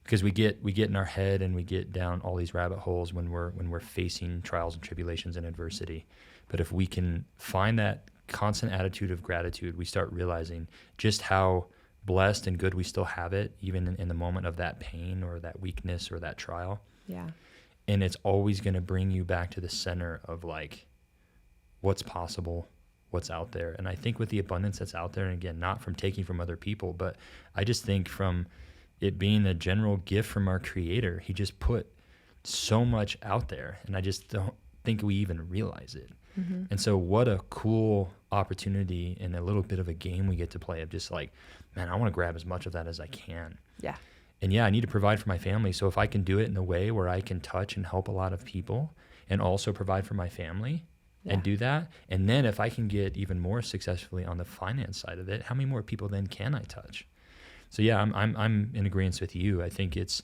because we get in our head and we get down all these rabbit holes when we're facing trials and tribulations and adversity. But if we can find that constant attitude of gratitude, we start realizing just how blessed and good we still have it, even in the moment of that pain or that weakness or that trial. Yeah. And it's always going to bring you back to the center of like, what's possible, what's out there. And I think with the abundance that's out there, and again, not from taking from other people, but I just think from it being a general gift from our Creator, He just put so much out there, and I just don't think we even realize it. Mm-hmm. And so what a cool opportunity and a little bit of a game we get to play of just like, man, I want to grab as much of that as I can. Yeah. And yeah, I need to provide for my family. So if I can do it in a way where I can touch and help a lot of people and also provide for my family and do that. And then if I can get even more successfully on the finance side of it, how many more people then can I touch? So yeah, I'm in agreement with you. I think it's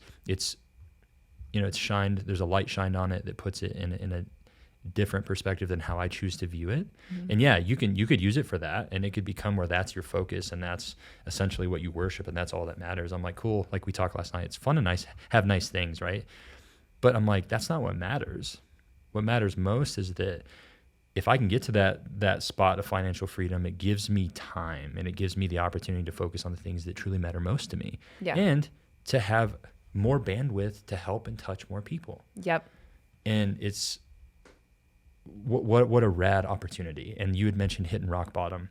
shined, there's a light shined on it that puts it in a different perspective than how I choose to view it. Mm-hmm. And yeah, you could use it for that, and it could become where that's your focus and that's essentially what you worship and that's all that matters. I'm like, cool, like we talked last night, it's fun and nice, have nice things, right? But I'm like, that's not what matters. What matters most is that if I can get to that spot of financial freedom, it gives me time and it gives me the opportunity to focus on the things that truly matter most to me. Yeah. And to have more bandwidth to help and touch more people. Yep. And it's what a rad opportunity. And you had mentioned hitting rock bottom.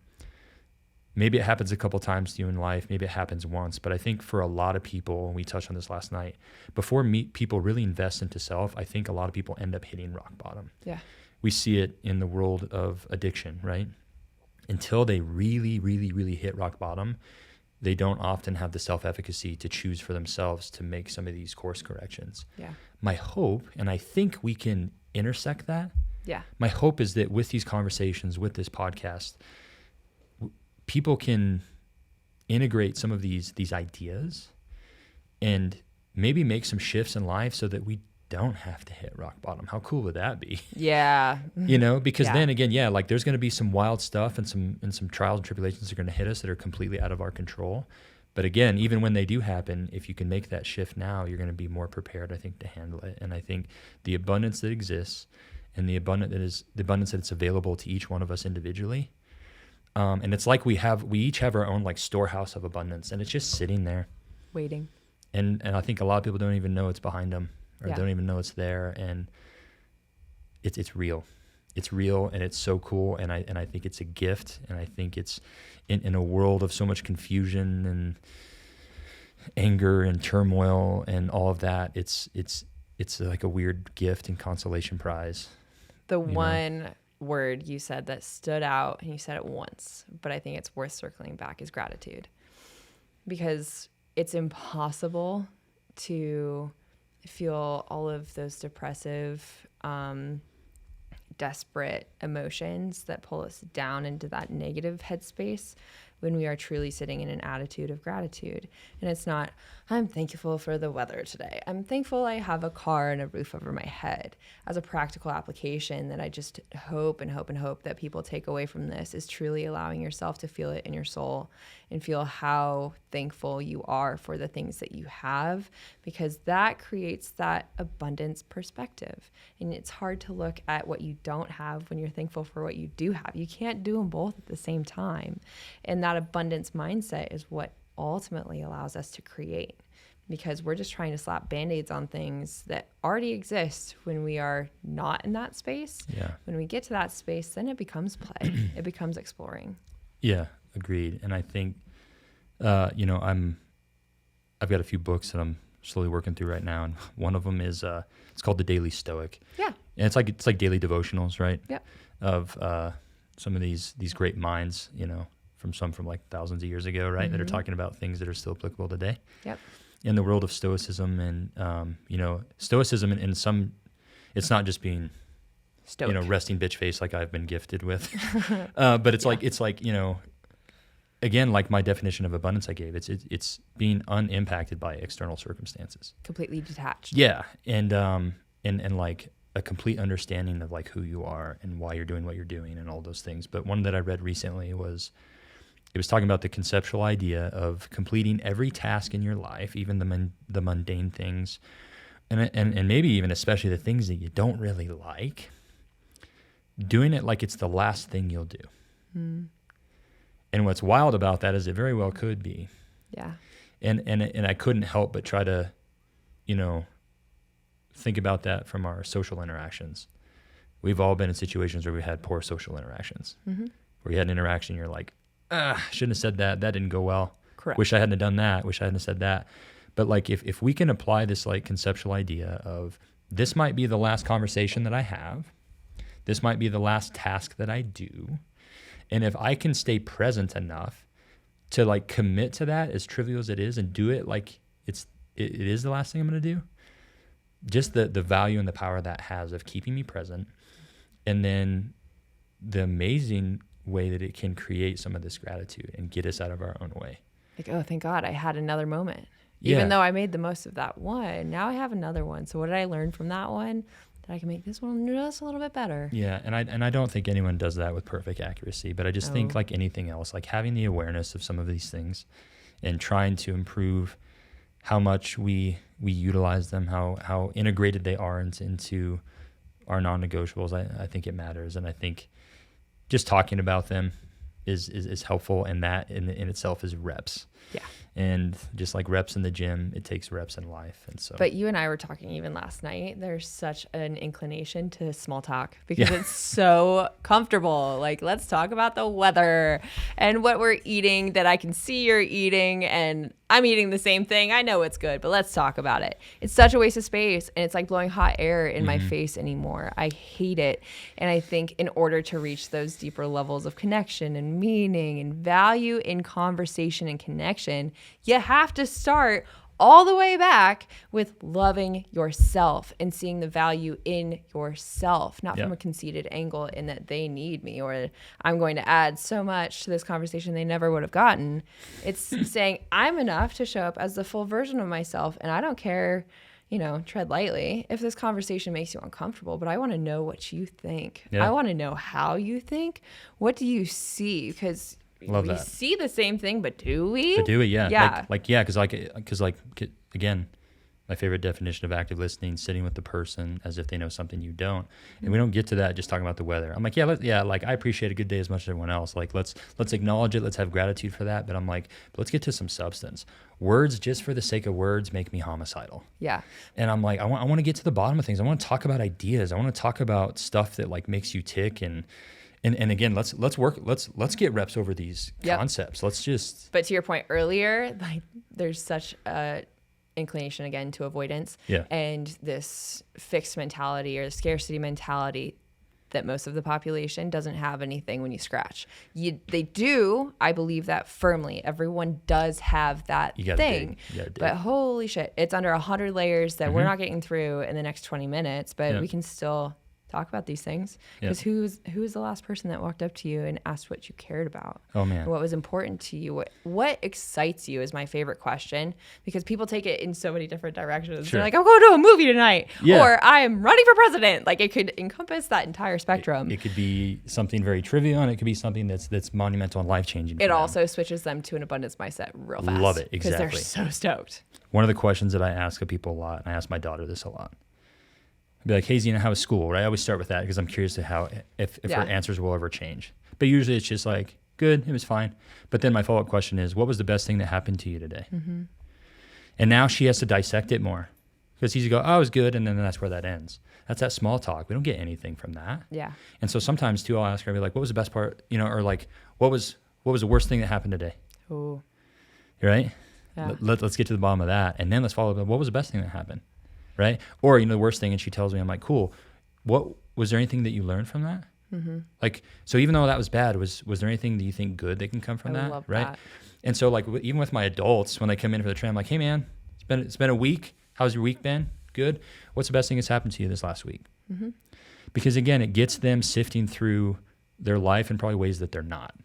Maybe it happens a couple times to you in life. Maybe it happens once. But I think for a lot of people, and we touched on this last night, before people really invest into self, I think a lot of people end up hitting rock bottom. Yeah. We see it in the world of addiction, right? Until they really, really, really hit rock bottom, they don't often have the self-efficacy to choose for themselves to make some of these course corrections. Yeah. My hope, and I think we can intersect that. Yeah. My hope is that with these conversations, with this podcast, people can integrate some of these ideas and maybe make some shifts in life so that we don't have to hit rock bottom. How cool would that be? Yeah. Because then again, like there's going to be some wild stuff and some trials and tribulations that are going to hit us that are completely out of our control. But again, even when they do happen, if you can make that shift now, you're going to be more prepared, I think, to handle it. And I think the abundance that exists and the abundance that it's available to each one of us individually. And it's like we each have our own like storehouse of abundance, and it's just sitting there waiting. And I think a lot of people don't even know it's behind them, or don't even know it's there. And it's real. It's real, and it's so cool. And I think it's a gift. And I think it's in a world of so much confusion and anger and turmoil and all of that. It's like a weird gift and consolation prize. The one word you said that stood out, and you said it once, but I think it's worth circling back, is gratitude. Because it's impossible to feel all of those depressive, desperate emotions that pull us down into that negative headspace when we are truly sitting in an attitude of gratitude. And it's not, I'm thankful for the weather today. I'm thankful I have a car and a roof over my head. As a practical application that I just hope that people take away from this is truly allowing yourself to feel it in your soul and feel how thankful you are for the things that you have, because that creates that abundance perspective. And it's hard to look at what you don't have when you're thankful for what you do have. You can't do them both at the same time. And that abundance mindset is what ultimately allows us to create, because we're just trying to slap Band-Aids on things that already exist when we are not in that space. Yeah. When we get to that space, then it becomes play. It becomes exploring. Yeah, agreed. And I think, I've got a few books that I'm slowly working through right now. And one of them is, it's called The Daily Stoic. Yeah. And it's like daily devotionals, right? Yep. Of some of these great minds, from like thousands of years ago, right? Mm-hmm. That are talking about things that are still applicable today. Yep. In the world of Stoicism, and Stoicism in some, it's not just being Stoic. Resting bitch face like I've been gifted with, but it's like again, like my definition of abundance I gave, it's being unimpacted by external circumstances, completely detached. Yeah, and like a complete understanding of like who you are and why you're doing what you're doing and all those things. But one that I read recently was talking about the conceptual idea of completing every task in your life, even the mundane things, and maybe even especially the things that you don't really like, doing it like it's the last thing you'll do. Mm. And what's wild about that is it very well could be. Yeah. And I couldn't help but try to, think about that from our social interactions. We've all been in situations where we had poor social interactions. Mm-hmm. where you had an interaction, you're like, shouldn't have said that. That didn't go well. Correct. Wish I hadn't have done that. Wish I hadn't have said that. But like if we can apply this like conceptual idea of this might be the last conversation that I have, this might be the last task that I do, and if I can stay present enough to like commit to that, as trivial as it is, and do it like it is the last thing I'm going to do, just the value and the power that has of keeping me present, and then the amazing way that it can create some of this gratitude and get us out of our own way. Like, oh, thank God I had another moment. Yeah. Even though I made the most of that one, now I have another one. So what did I learn from that one? That I can make this one just a little bit better. Yeah, and I don't think anyone does that with perfect accuracy, but I just think like anything else, like having the awareness of some of these things and trying to improve how much we utilize them, how integrated they are into our non-negotiables, I think it matters. And I think just talking about them is helpful, and that in itself is reps. Yeah. And just like reps in the gym, it takes reps in life. And so, but you and I were talking even last night, there's such an inclination to small talk because it's so comfortable. Like, let's talk about the weather and what we're eating that I can see you're eating, and I'm eating the same thing. I know it's good, but let's talk about it. It's such a waste of space, and it's like blowing hot air in my face anymore. I hate it. And I think in order to reach those deeper levels of connection and meaning and value in conversation and connection, you have to start all the way back with loving yourself and seeing the value in yourself, not from a conceited angle in that they need me or I'm going to add so much to this conversation they never would have gotten. It's saying I'm enough to show up as the full version of myself, and I don't care, tread lightly if this conversation makes you uncomfortable, but I want to know what you think. I want to know how you think. What do you see? Because Love we that. see the same thing, but do we? But do it, yeah. Yeah. Because again, my favorite definition of active listening, sitting with the person as if they know something you don't. And we don't get to that just talking about the weather. I'm like, I appreciate a good day as much as everyone else. Like, let's acknowledge it. Let's have gratitude for that. But I'm like, let's get to some substance. Words just for the sake of words make me homicidal. Yeah. And I'm like, I want to get to the bottom of things. I want to talk about ideas. I want to talk about stuff that like makes you tick. And again, let's get reps over these concepts. But to your point earlier, like there's such a inclination again to avoidance and this fixed mentality or the scarcity mentality that most of the population doesn't have anything when you scratch. They do. I believe that firmly. Everyone does have that thing. But holy shit, it's under 100 layers that we're not getting through in the next 20 minutes, but we can still talk about these things. Because who was the last person that walked up to you and asked what you cared about? Oh man. What was important to you? What excites you is my favorite question, because people take it in so many different directions. Sure. They're like, I'm going to a movie tonight, or I'm running for president. Like, it could encompass that entire spectrum. It could be something very trivial, and it could be something that's monumental and life-changing. It also switches them to an abundance mindset real fast. Love it, exactly. Because they're so stoked. One of the questions that I ask of people a lot, and I ask my daughter this a lot, I'd be like, hey, Zena, how was school? Right? I always start with that because I'm curious to how if her answers will ever change. But usually it's just like, good, it was fine. But then my follow-up question is, what was the best thing that happened to you today? And now she has to dissect it more, because he's go, oh, it was good, and then that's where that ends. That's that small talk. We don't get anything from that. Yeah. And so sometimes too, I'll ask her, I'll be like, what was the best part? Or like, what was the worst thing that happened today? Ooh. Right? Yeah. Let's get to the bottom of that, and then let's follow up. What was the best thing that happened? Right? Or, the worst thing, and she tells me, I'm like, cool. What was there anything that you learned from that? Like, so even though that was bad, was there anything that you think good that can come from that? Love right? that. And so like, even with my adults, when they come in for the training, I'm like, hey man, it's been a week. How's your week been? Good. What's the best thing that's happened to you this last week? Because again, it gets them sifting through their life in probably ways that they're not.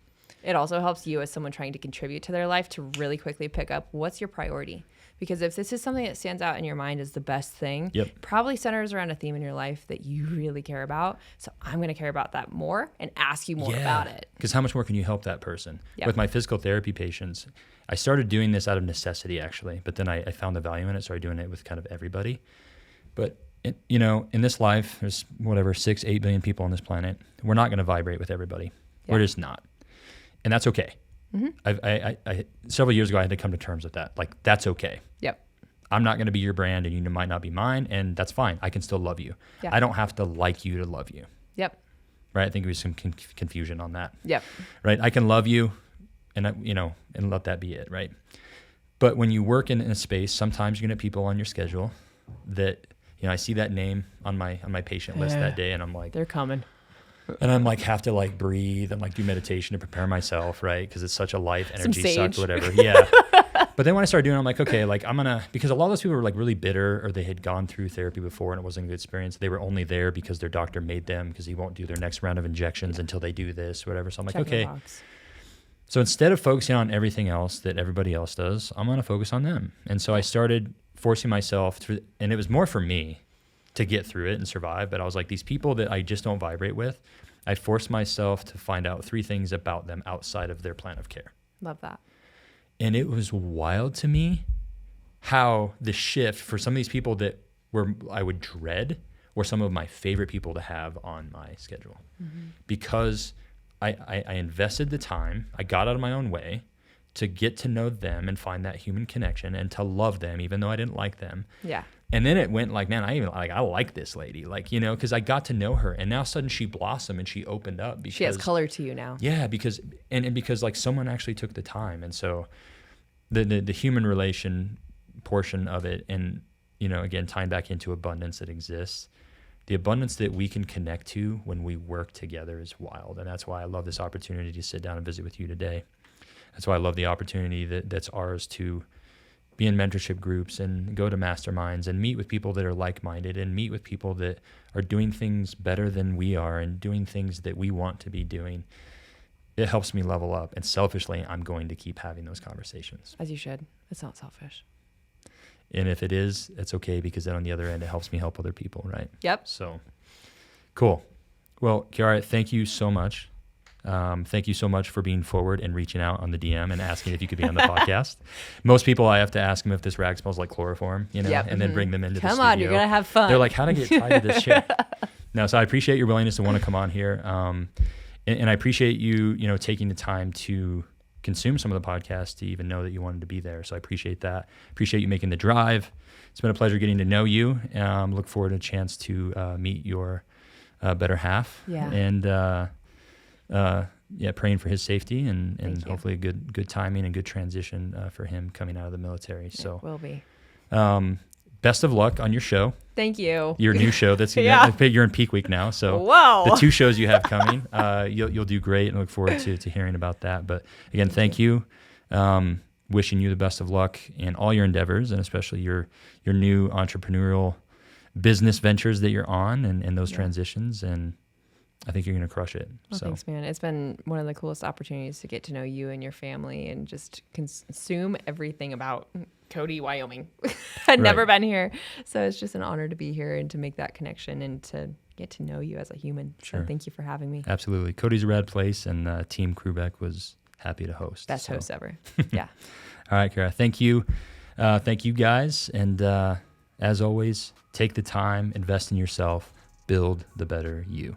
It also helps you as someone trying to contribute to their life to really quickly pick up what's your priority. Because if this is something that stands out in your mind as the best thing, it probably centers around a theme in your life that you really care about. So I'm going to care about that more and ask you more about it. Because how much more can you help that person? With my physical therapy patients, I started doing this out of necessity, actually. But then I found the value in it, started doing it with kind of everybody. But, in this life, there's 6-8 billion people on this planet. We're not going to vibrate with everybody. We're just not. And that's okay. I several years ago, I had to come to terms with that. Like, that's okay. Yep. I'm not going to be your brand, and you might not be mine, and that's fine. I can still love you. I don't have to like you to love you. Yep. right? I think there was some confusion on that. Yep. Right. I can love you and and let that be it. Right. But when you work in a space, sometimes you're going to have people on your schedule that, I see that name on my patient list that day, and I'm like, they're coming. And I'm like, have to like breathe and like do meditation to prepare myself, right? Because it's such a life energy suck, whatever. Yeah. But then when I started doing it, I'm like, okay, like because a lot of those people were like really bitter, or they had gone through therapy before and it wasn't a good experience. They were only there because their doctor made them, because he won't do their next round of injections until they do this, whatever. So I'm like, okay. So instead of focusing on everything else that everybody else does, I'm going to focus on them. And so I started forcing myself through, and it was more for me to get through it and survive. But I was like, these people that I just don't vibrate with, I forced myself to find out 3 things about them outside of their plan of care. Love that. And it was wild to me how the shift for some of these people that I would dread were some of my favorite people to have on my schedule. Mm-hmm. Because I invested the time, I got out of my own way to get to know them and find that human connection and to love them, even though I didn't like them. Yeah. And then it went like, man, I like this lady, like, because I got to know her, and now suddenly she blossomed and she opened up because she has color to you now. Yeah, because like someone actually took the time, and so the human relation portion of it, and again tying back into abundance that exists, the abundance that we can connect to when we work together is wild, and that's why I love this opportunity to sit down and visit with you today. That's why I love the opportunity that's ours to be in mentorship groups and go to masterminds and meet with people that are like-minded and meet with people that are doing things better than we are and doing things that we want to be doing. It helps me level up. And selfishly, I'm going to keep having those conversations. As you should. It's not selfish. And if it is, it's okay, because then on the other end, it helps me help other people, right? Yep. So, cool. Well, Kiara, thank you so much. Thank you so much for being forward and reaching out on the DM and asking if you could be on the podcast. Most people, I have to ask them if this rag smells like chloroform, yep. and then bring them into the studio. Come on, you're going to have fun. They're like, how to get tied to this chair? No, so I appreciate your willingness to want to come on here. And I appreciate you, taking the time to consume some of the podcast to even know that you wanted to be there. So I appreciate that. Appreciate you making the drive. It's been a pleasure getting to know you. Look forward to a chance to meet your better half. Yeah. And praying for his safety and hopefully a good timing and good transition for him coming out of the military. It So will be. Best of luck on your show. Thank you. Your new show. That's yeah. You're in peak week now. So whoa. The 2 shows you have coming, you'll do great, and look forward to hearing about that. But again, thank you. Wishing you the best of luck in all your endeavors, and especially your new entrepreneurial business ventures that you're on and those transitions. And I think you're going to crush it. Well, so thanks, man. It's been one of the coolest opportunities to get to know you and your family and just consume everything about Cody, Wyoming. I'd never been here. So it's just an honor to be here and to make that connection and to get to know you as a human. Sure. So thank you for having me. Absolutely. Cody's a rad place, and Team Krubeck was happy to host. Best host ever. Yeah. All right, Kiara. Thank you. Thank you, guys. And as always, take the time, invest in yourself, build the better you.